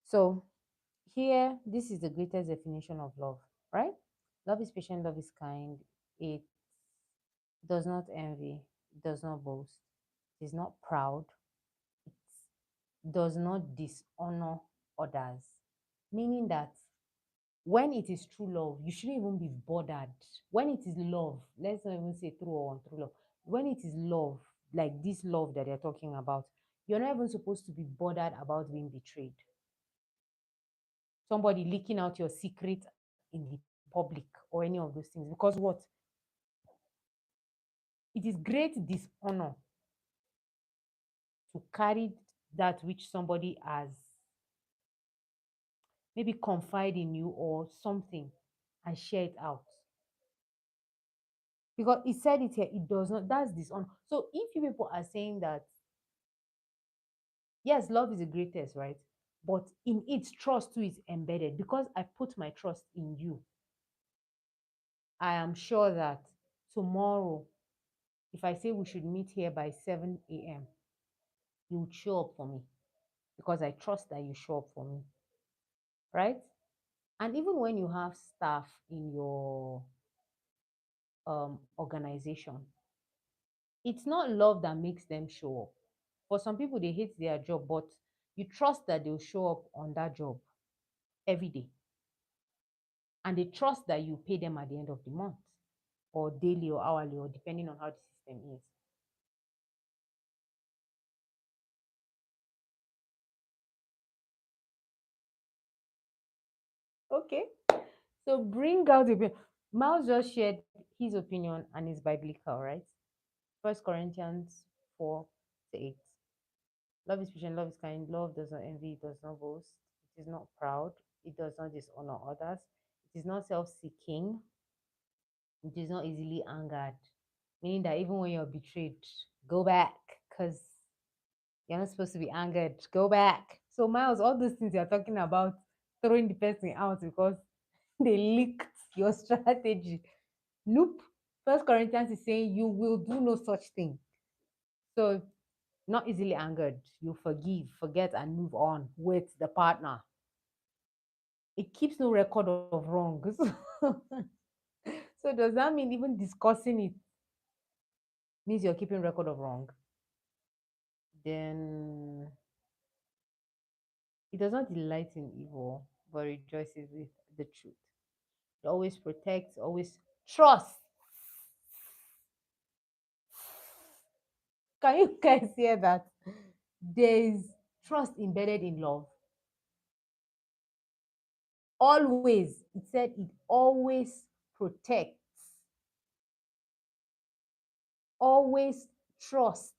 So, here, this is the greatest definition of love, right? Love is patient, love is kind. It does not envy, it does not boast, it is not proud, it does not dishonor others. Meaning that when it is true love, you shouldn't even be bothered. When it is love, let's not even say true or untrue love. When it is love, like this love that they're talking about, you're not even supposed to be bothered about being betrayed. Somebody leaking out your secret in the public or any of those things. Because what? It is great dishonor to carry that which somebody has maybe confide in you or something and share it out. Because he said it here, it does not, that's dishonor. So if you people are saying that, yes, love is the greatest, right? But in it, trust too is embedded. Because I put my trust in you, I am sure that tomorrow, if I say we should meet here by 7 a.m., you would show up for me because I trust that you show up for me, right? And even when you have staff in your organization, it's not love that makes them show up. For some people, they hate their job, but you trust that they'll show up on that job every day. And they trust that you pay them at the end of the month or daily or hourly or depending on how the system is. Okay. So bring out the opinion. Miles just shared his opinion and is biblical, right? First Corinthians 4 to 8. Love is patient, love is kind, love does not envy, it does not boast, it is not proud, it does not dishonor others, it is not self-seeking, it is not easily angered. Meaning that even when you're betrayed, go back because You're not supposed to be angered. Go back. So, Miles, all those things you're talking about, throwing the person out because they leaked your strategy. Nope. First Corinthians is saying you will do no such thing. So, not easily angered. You forgive, forget, and move on with the partner. It keeps no record of wrongs. So, does that mean even discussing it means you're keeping record of wrong? Then it does not delight in evil, but rejoices with the truth. It always protects, always trust. Can you guys hear that? There is trust embedded in love. Always, it said it always protects, always trusts,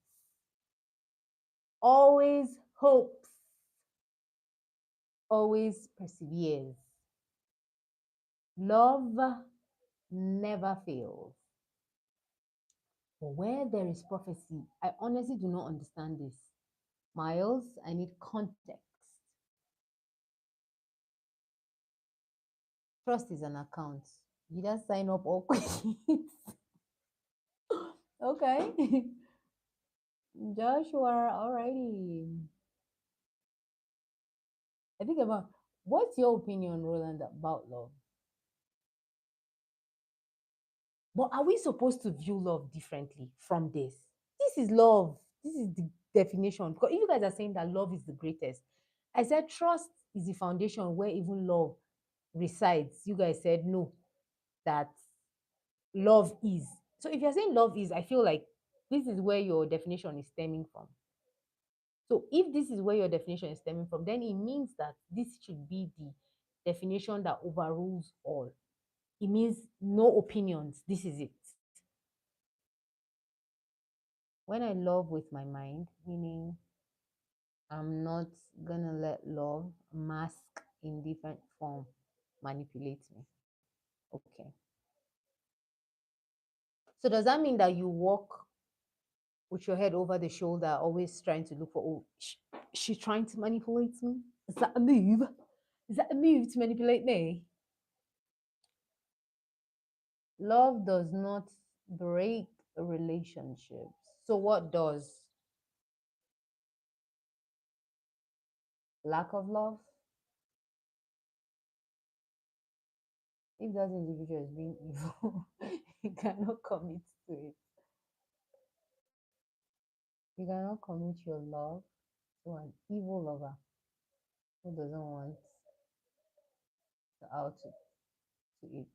always hopes, always perseveres. Love never fails. But where there is prophecy, I honestly do not understand this. Miles, I need context. Trust is an account. You just sign up or quit. Okay. Joshua, alrighty. I think about what's your opinion, Roland, about love? But are we supposed to view love differently from this? This is love. This is the definition. Because if you guys are saying that love is the greatest, I said trust is the foundation where even love resides. You guys said no, that love is. So if you're saying love is, I feel like this is where your definition is stemming from. So if this is where your definition is stemming from, then it means that this should be the definition that overrules all. It means no opinions. This is it. When I love with my mind, meaning I'm not gonna let love mask in different form manipulate me. Okay. So does that mean that you walk with your head over the shoulder, always trying to look for, oh, she's trying to manipulate me? Is that a move? Is that a move to manipulate me? Love does not break relationships. So what does? Lack of love? If that individual is being evil, you cannot commit to it. You cannot commit your love to an evil lover who doesn't want the out to it.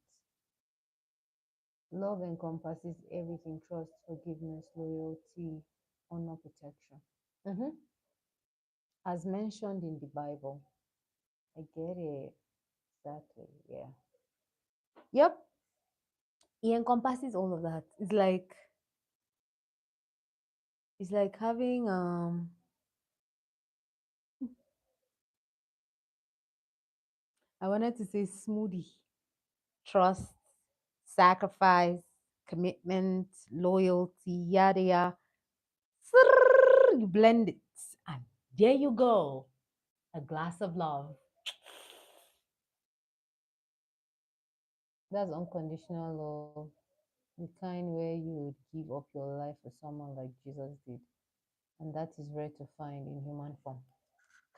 Love encompasses everything: trust, forgiveness, loyalty, honor, protection. Mm-hmm. As mentioned in the Bible. I get it. Exactly. Yeah. Yep. It encompasses all of that. It's like having I wanted to say smoothie. Trust, sacrifice, commitment, loyalty, yada yada. You blend it, and there you go. A glass of love. That's unconditional love. The kind where you would give up your life for someone like Jesus did. And that is rare to find in human form.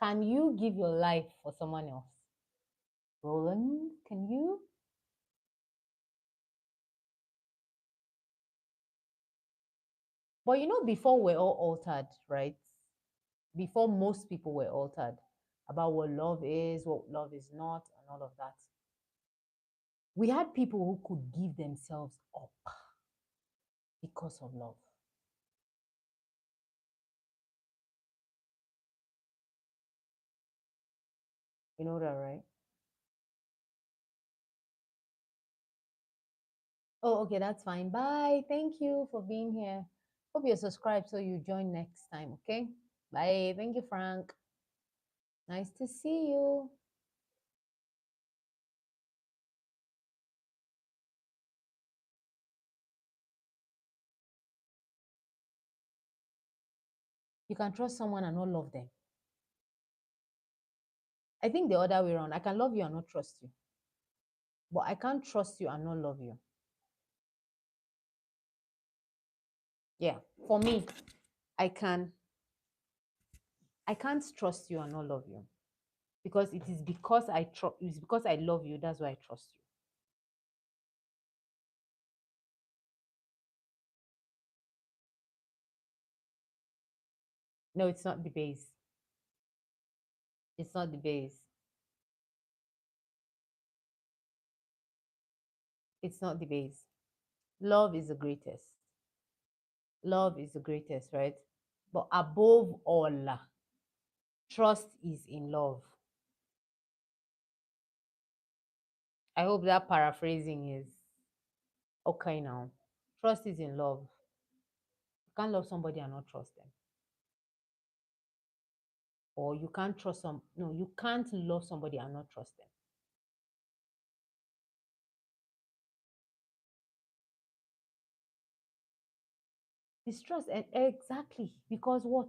Can you give your life for someone else? Roland, can you? But before we're all altered, right? Before most people were altered about what love is, what love is not, and all of that, we had people who could give themselves up because of love. You know that, right? Oh, okay, that's fine. Bye. Thank you for being here. Hope you're subscribed so you join next time, okay? Bye. Thank you, Frank. Nice to see you. You can trust someone and not love them. I think the other way around. I can love you and not trust you, but I can't trust you and not love you. Yeah, for me, I can. I can't trust you and not love you because it is because I trust. It's because I love you. That's why I trust you. No, it's not the base. It's not the base. It's not the base. Love is the greatest. Love is the greatest, right? But above all, trust is in love. I hope that paraphrasing is okay now. Trust is in love. You can't love somebody and not trust them. Or you can't trust some no, you can't love somebody and not trust them. Distrust exactly because what?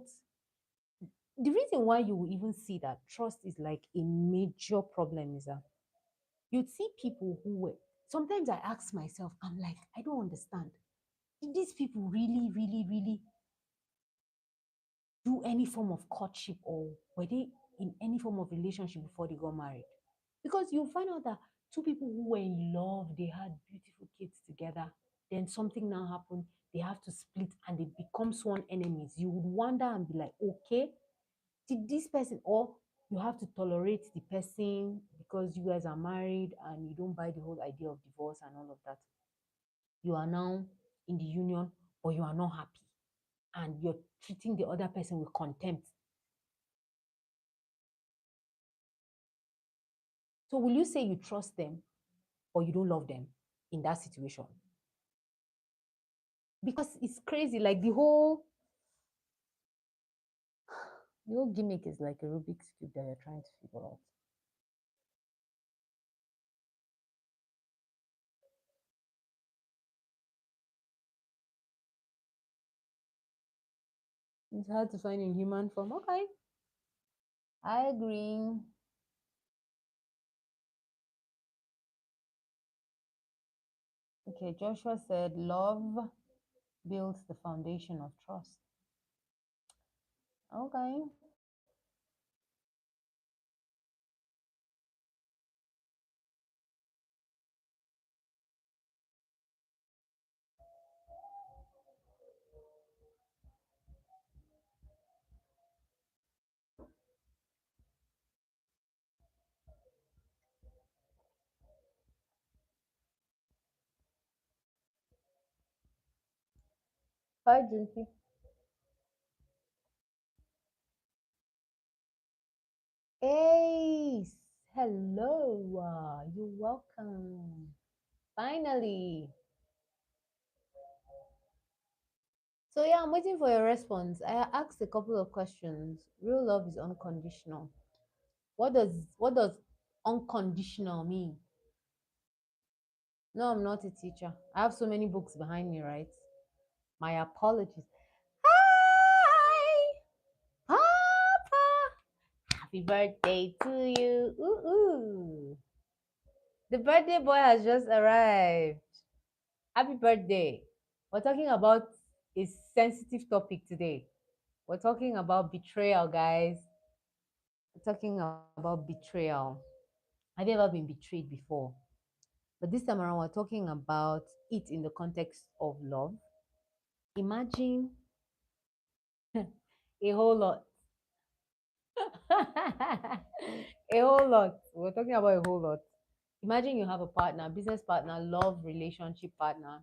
The reason why you will even see that trust is like a major problem is that you'd see people who were sometimes I ask myself, I'm like, I don't understand. Did these people really, really, really do any form of courtship or were they in any form of relationship before they got married? Because you find out that two people who were in love, they had beautiful kids together, then something now happened, they have to split and they become sworn enemies. You would wonder and be like, okay, did this person, or you have to tolerate the person because you guys are married and you don't buy the whole idea of divorce and all of that. You are now in the union, but you are not happy and you're treating the other person with contempt. So will you say you trust them or you don't love them in that situation? Because it's crazy. Like the whole gimmick is like a Rubik's cube that you're trying to figure out. It's hard to find in human form. Okay, I agree. Okay, Joshua said love builds the foundation of trust. Okay. Hi, Jinky. Ace, hello. You're welcome. Finally. So yeah, I'm waiting for your response. I asked a couple of questions. Real love is unconditional. What does unconditional mean? No, I'm not a teacher. I have so many books behind me, right? My apologies. Hi, Papa. Happy birthday to you. Ooh, ooh. The birthday boy has just arrived. Happy birthday. We're talking about a sensitive topic today. We're talking about betrayal, guys. We're talking about betrayal. Have you ever been betrayed before? But this time around, we're talking about it in the context of love. Imagine a whole lot. A whole lot. We're talking about a whole lot. Imagine you have a partner, business partner, love relationship partner,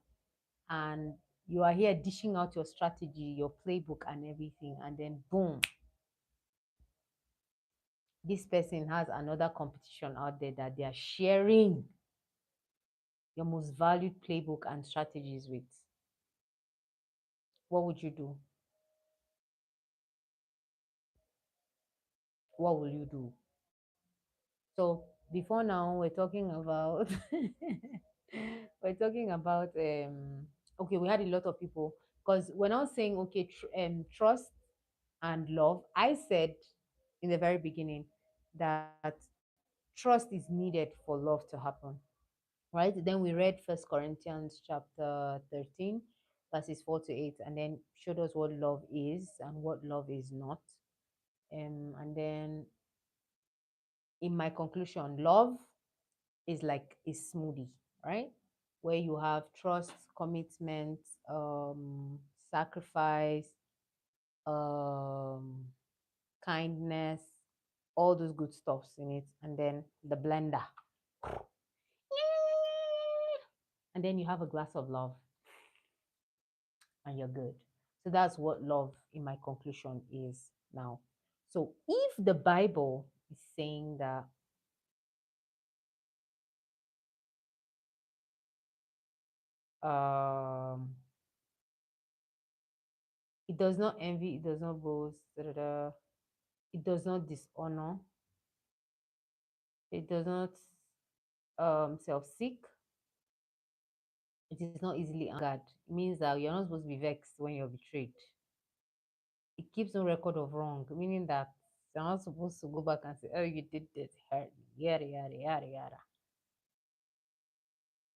and you are here dishing out your strategy, your playbook, and everything, and then boom, this person has another competition out there that they are sharing your most valued playbook and strategies with. What would you do? What will you do? So before now, we're talking about we're talking about okay, we had a lot of people because we're now saying okay, trust. and love. I said in the very beginning that trust is needed for love to happen, right? Then we read First Corinthians chapter 13, verses 4 to 8, and then showed us what love is and what love is not. And then in my conclusion, love is like a smoothie, right? Where you have trust, commitment, sacrifice, um, kindness, all those good stuffs in it, and then the blender. And then you have a glass of love and you're good. So that's what love, in my conclusion, is now. So if the Bible is saying that um, it does not envy, it does not boast, da, da, da, it does not dishonor, it does not self seek, it is not easily angered. It means that you're not supposed to be vexed when you're betrayed. It keeps no record of wrong, meaning that you're not supposed to go back and say, oh, you did this, hurt me, yada, yada, yada, yada.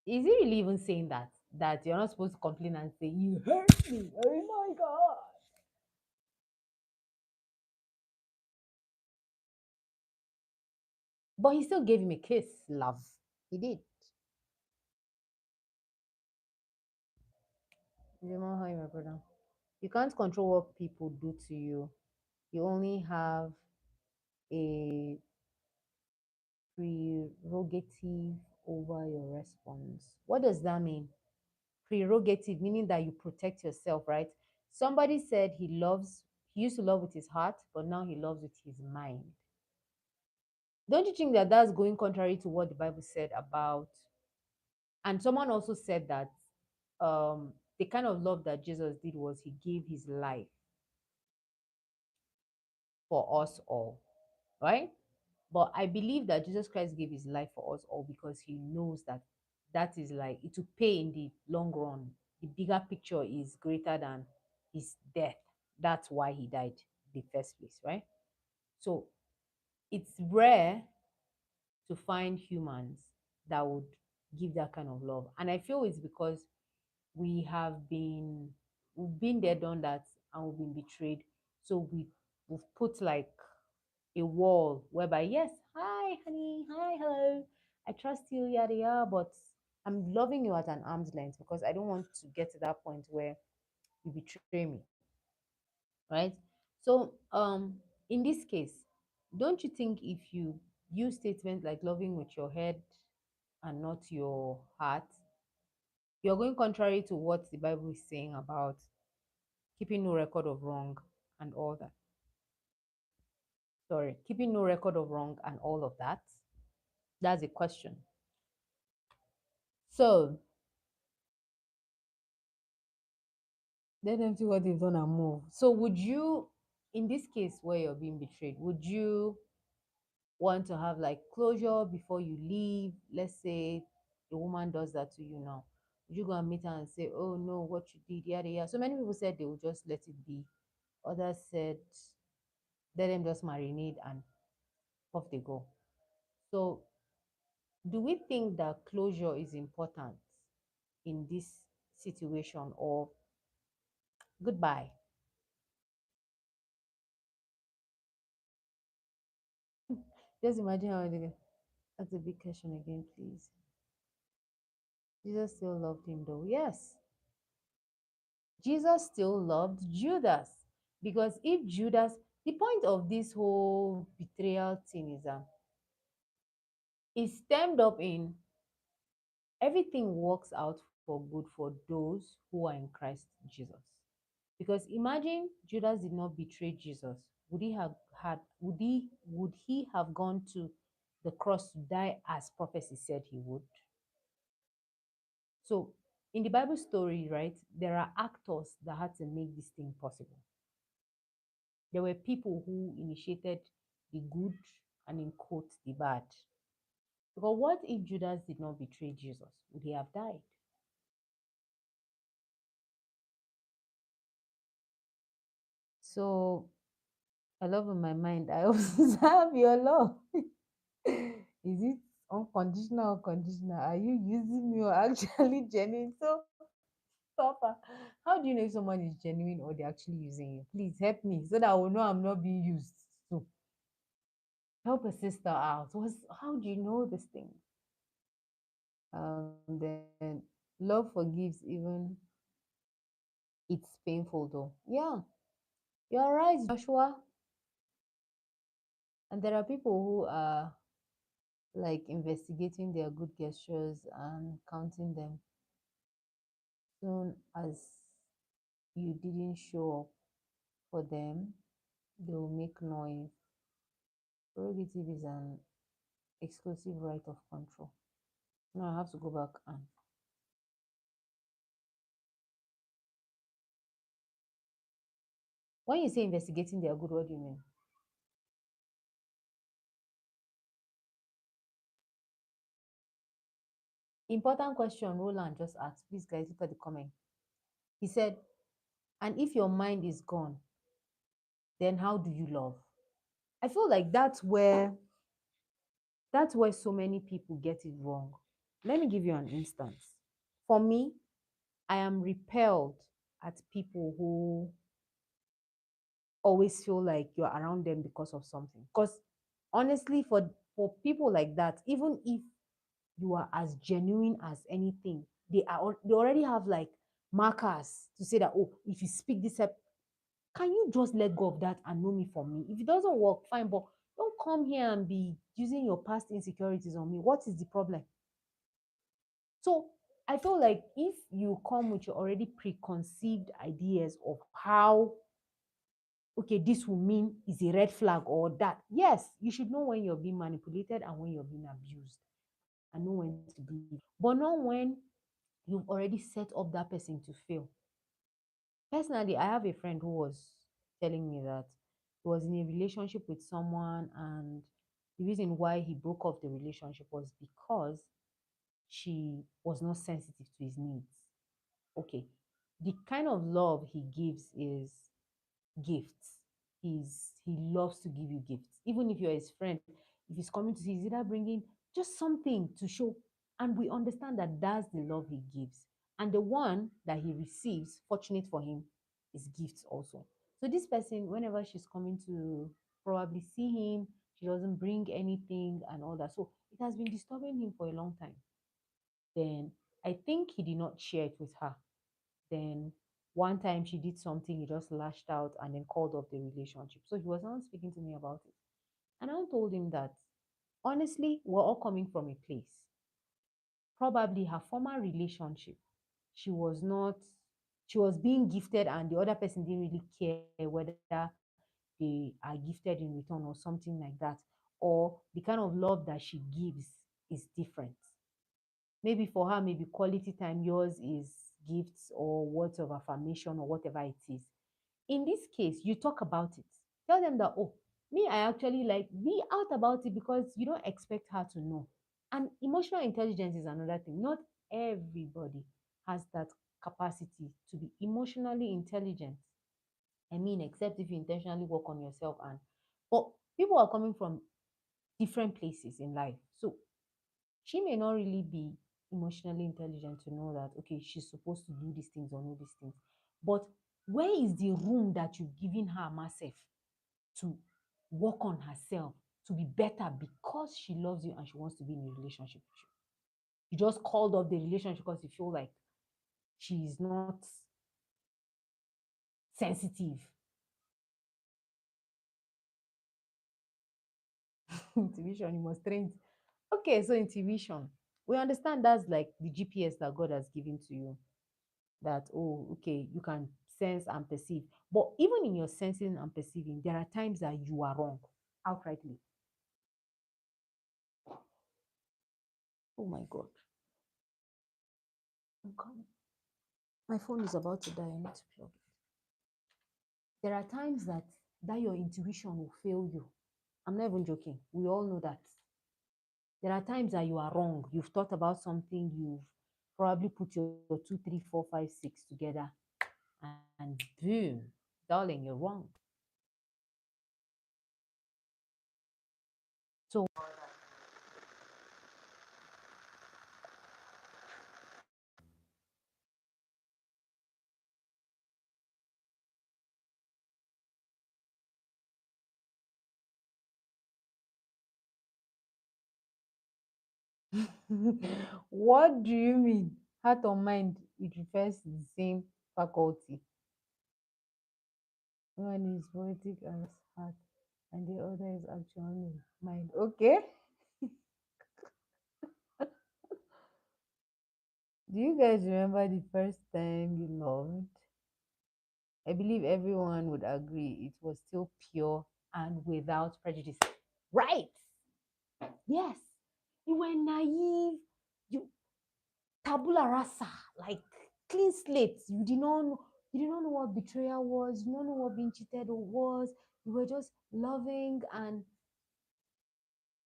Is he really even saying that? That you're not supposed to complain and say, you hurt me, oh my God. But he still gave him a kiss, love. He did. You know how, my brother? You can't control what people do to you. You only have a prerogative over your response. What does that mean? Prerogative, meaning that you protect yourself, right? Somebody said he used to love with his heart, but now he loves with his mind. Don't you think that that's going contrary to what the Bible said about? And someone also said that the kind of love that Jesus did was he gave his life for us all, right? But I believe that Jesus Christ gave his life for us all because he knows that that is like it will pay in the long run. The bigger picture is greater than his death. That's why he died in the first place, right? So it's rare to find humans that would give that kind of love. And I feel it's because we have been we've been there, done that, and we've been betrayed. So we've put like a wall whereby, yes, hi, honey, hi, hello, I trust you, yada yada, but I'm loving you at an arm's length because I don't want to get to that point where you betray me, right? So, in this case, don't you think if you use statements like loving with your head and not your heart, you're going contrary to what the Bible is saying about keeping no record of wrong and all that? Sorry, keeping no record of wrong and all of that. That's a question. So let them see what they've done and move. So would you, in this case where you're being betrayed, would you want to have like closure before you leave? Let's say a woman does that to you now. Would you go and meet her and say, oh no, what you did, yada yada? So many people said they would just let it be. Others said let them just marinate and off they go. So do we think that closure is important in this situation or goodbye? Just imagine how they that's a big question again, please. Jesus still loved him though. Yes, Jesus still loved Judas. Because if Judas, the point of this whole betrayal thing is stemmed up in everything works out for good for those who are in Christ Jesus. Because imagine Judas did not betray Jesus. Would he have had would he have gone to the cross to die as prophecy said he would? So in the Bible story, right, there are actors that had to make this thing possible. There were people who initiated the good and in quotes the bad. Because what if Judas did not betray Jesus? Would he have died? So I love in my mind. I observe your love. Is it unconditional or conditional? Are you using me or actually genuine? So, Papa, how do you know if someone is genuine or they're actually using you? Please help me so that I will know I'm not being used. So, help a sister out. How do you know this thing? Then love forgives even it's painful though. Yeah, you're right, Joshua. And there are people who are like investigating their good gestures and counting them. Soon as you didn't show up for them, they will make noise. Prerogative is an exclusive right of control. Now I have to go back and when you say investigating their good, what do you mean? Important question Roland just asked. Please, guys, look at the comment. He said, and if your mind is gone, then how do you love? I feel like that's where so many people get it wrong. Let me give you an instance. For me, I am repelled at people who always feel like you're around them because of something. Because honestly, for people like that, even if you are as genuine as anything, they already have like markers to say that, oh, if you speak this up, can you just let go of that and know me for me? If it doesn't work, fine, but don't come here and be using your past insecurities on me. What is the problem? So I feel like if you come with your already preconceived ideas of how, okay, this will mean is a red flag or that, yes, you should know when you're being manipulated and when you're being abused and know when to leave. But not when you've already set up that person to fail. Personally, I have a friend who was telling me that he was in a relationship with someone, and the reason why he broke off the relationship was because she was not sensitive to his needs. Okay, the kind of love he gives is gifts. He loves to give you gifts. Even if you're his friend, if he's coming to see, he's either bringing just something to show. And we understand that that's the love he gives. And the one that he receives, fortunate for him, is gifts also. So this person, whenever she's coming to probably see him, she doesn't bring anything and all that. So it has been disturbing him for a long time. Then I think he did not share it with her. Then one time she did something, he just lashed out and then called off the relationship. So he was not speaking to me about it. And I told him that honestly, we're all coming from a place. Probably her former relationship, she was not, she was being gifted, and the other person didn't really care whether they are gifted in return or something like that. Or the kind of love that she gives is different. Maybe for her, maybe quality time, yours is gifts or words of affirmation or whatever it is. In this case, you talk about it. Tell them that, oh, me, I actually like, be out about it because you don't expect her to know. And emotional intelligence is another thing. Not everybody has that capacity to be emotionally intelligent. I mean, except if you intentionally work on yourself. But people are coming from different places in life. So she may not really be emotionally intelligent to know that, okay, she's supposed to do these things or know these things. But where is the room that you've given her herself to work on herself to be better because she loves you and she wants to be in a relationship with you? You just called off the relationship because you feel like she's not sensitive. Intuition, you must train. Okay, so intuition. We understand that's like the GPS that God has given to you. That, oh, okay, you can sense and perceive. But even in your sensing and perceiving, there are times that you are wrong outrightly. Oh my God. I'm coming. My phone is about to die. I need to plug it. There are times that your intuition will fail you. I'm not even joking. We all know that. There are times that you are wrong. You've thought about something, you've probably put your two, three, four, five, six together, and boom, darling, you're wrong. So what do you mean? Heart or mind, it refers to the same faculty. One is poetic as heart, and the other is actually mind. Okay. Do you guys remember the first time you loved? I believe everyone would agree it was still pure and without prejudice. Right. Yes. You were naive. You tabula rasa, like clean slate. You did not know what betrayal was, you did not know what being cheated was. You were just loving, and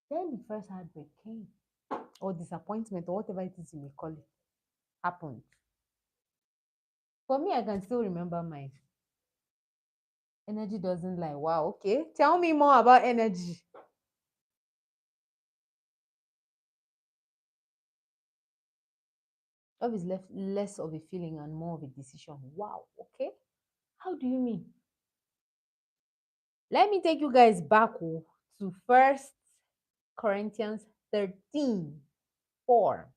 then the first heartbreak came, or disappointment, or whatever it is you may call it, happened. For me, I can still remember mine. Energy doesn't lie. Wow, okay. Tell me more about energy. Love is less of a feeling and more of a decision. Wow, okay. How do you mean? Let me take you guys back to First Corinthians 13:4.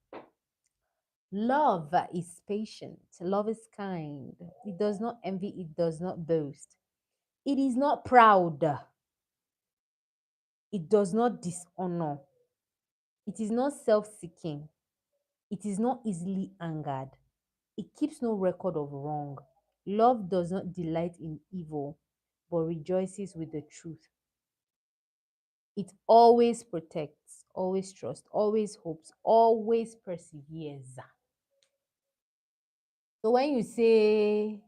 Love is patient. Love is kind. It does not envy. It does not boast. It is not proud. It does not dishonor. It is not self seeking. It is not easily angered. It keeps no record of wrong. Love does not delight in evil, but rejoices with the truth. It always protects, always trusts, always hopes, always perseveres. So when you say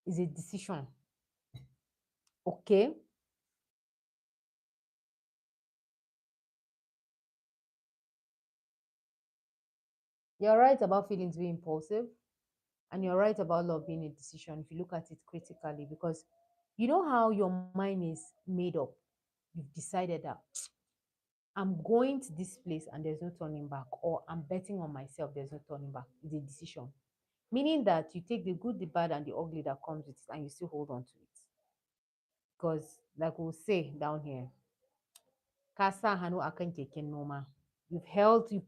it's a decision, okay, you're right about feelings being impulsive, and you're right about love being a decision if you look at it critically, because you know how your mind is made up. You've decided that I'm going to this place and there's no turning back, or I'm betting on myself, there's no turning back. It's a decision. Meaning that you take the good, the bad, and the ugly that comes with it and you still hold on to it. Because, like we'll say down here, Kasa Hanu akan keken noma. You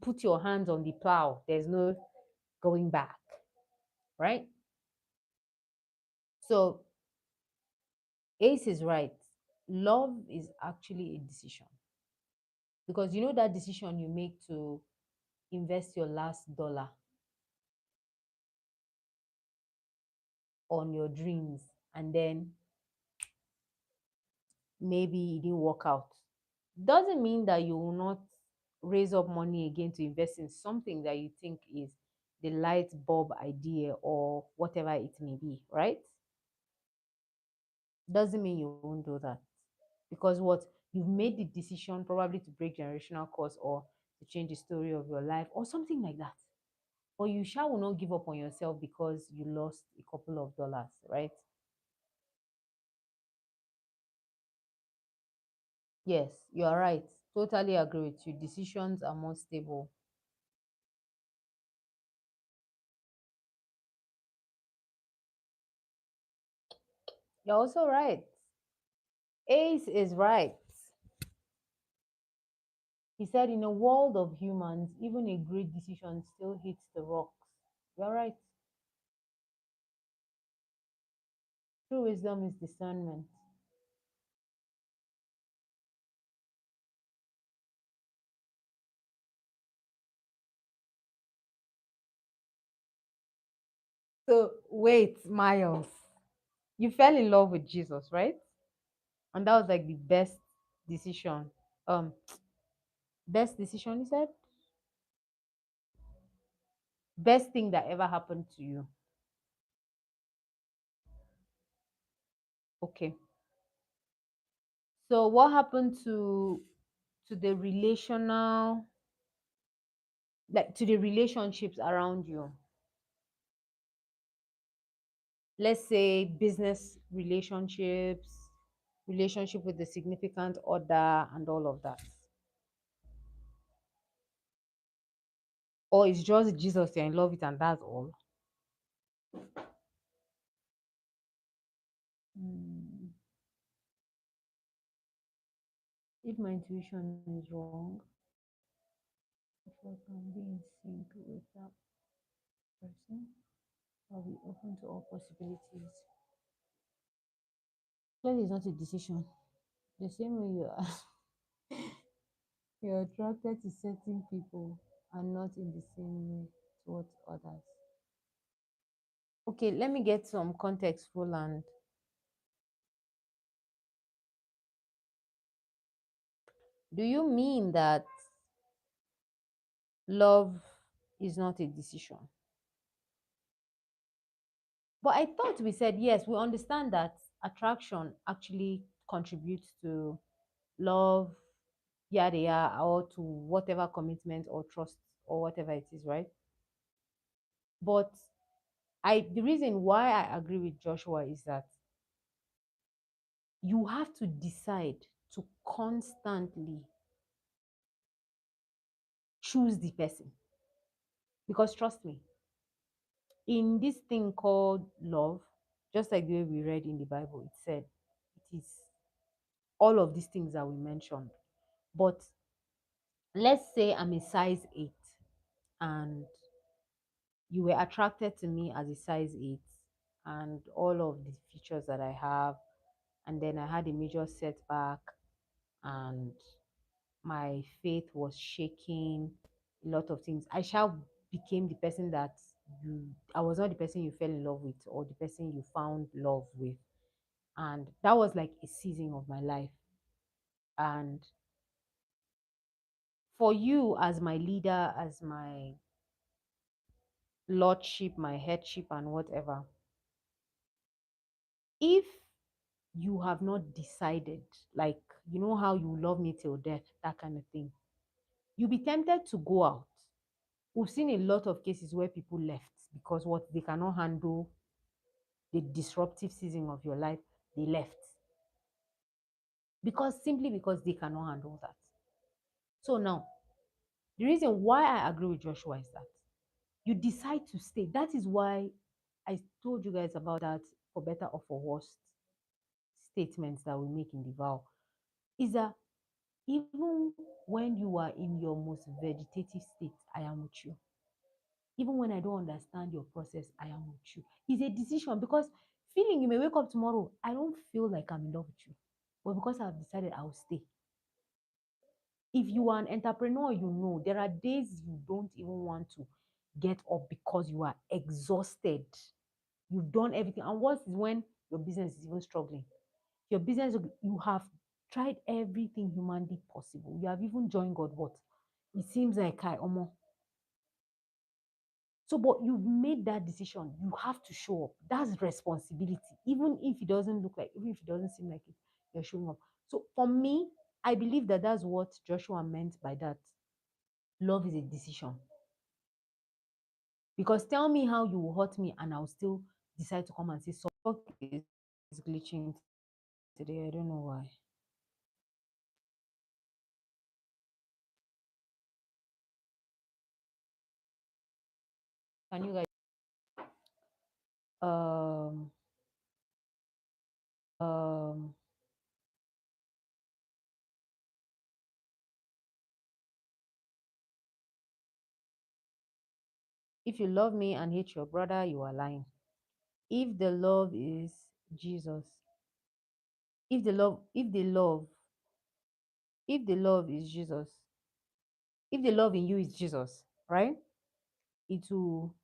put your hands on the plow, there's no going back, right? So, Ace is right. Love is actually a decision. Because you know that decision you make to invest your last dollar on your dreams, and then maybe it didn't work out, doesn't mean that you will not raise up money again to invest in something that you think is the light bulb idea or whatever it may be, right? Doesn't mean you won't do that. Because what, you've made the decision probably to break generational curse, or to change the story of your life, or something like that. Or you shall will not give up on yourself because you lost a couple of dollars, right? Yes, you are right. Totally agree with you. Decisions are more stable. You're also right. Ace is right. He said, in a world of humans, even a great decision still hits the rocks. You're right. True wisdom is discernment. So, wait, Miles, you fell in love with Jesus, right? And that was like the decision. Um, best decision, he said? Best thing that ever happened to you. Okay. So, what happened to the relational, like to the relationships around you? Let's say business relationships, relationship with the significant other, and all of that. Or it's just Jesus you're in love with and that's all? Hmm. If my intuition is wrong, if I can be in sync with that person, I'll be open to all possibilities. Clearly, it's not a decision. The same way you are, you're attracted to certain people and not in the same way towards others. Okay, let me get some context, Roland. Do you mean that love is not a decision? But I thought we said yes, we understand that attraction actually contributes to love, yada yada, or to whatever commitment or trust or whatever it is, right? But the reason why I agree with Joshua is that you have to decide to constantly choose the person. Because trust me, in this thing called love, just like the way we read in the Bible, it said it is all of these things that we mentioned. But let's say I'm a size 8 and you were attracted to me as a size 8 and all of the features that I have, and then I had a major setback and my faith was shaking, a lot of things. I shall became the person that I was not the person you fell in love with or the person you found love with. And that was like a season of my life. And for you as my leader, as my lordship, my headship, and whatever, if you have not decided, like, you know how you love me till death, that kind of thing, you'll be tempted to go out. We've seen a lot of cases where people left because what they cannot handle the disruptive season of your life, they left. Because simply because they cannot handle that. So now, the reason why I agree with Joshua is that you decide to stay. That is why I told you guys about that for better or for worse statements that we make in the vow. Is that even when you are in your most vegetative state, I am with you. Even when I don't understand your process, I am with you. It's a decision because feeling you may wake up tomorrow, I don't feel like I'm in love with you. But because I've decided I'll stay. If you are an entrepreneur, you know there are days you don't even want to get up because you are exhausted. You've done everything. And what is when your business is even struggling? Your business, you have tried everything humanly possible. You have even joined God, what? It seems like I almost. So, but you've made that decision. You have to show up. That's responsibility. Even if it doesn't look like, even if it doesn't seem like it, you're showing up. So for me, I believe that that's what Joshua meant by that. Love is a decision. Because tell me how you will hurt me and I'll still decide to come and say, so is glitching today. I don't know why. Can you guys um um if you love me and hate your brother, you are lying. If the love is Jesus, if the love is Jesus, if the love in you is Jesus, right? It will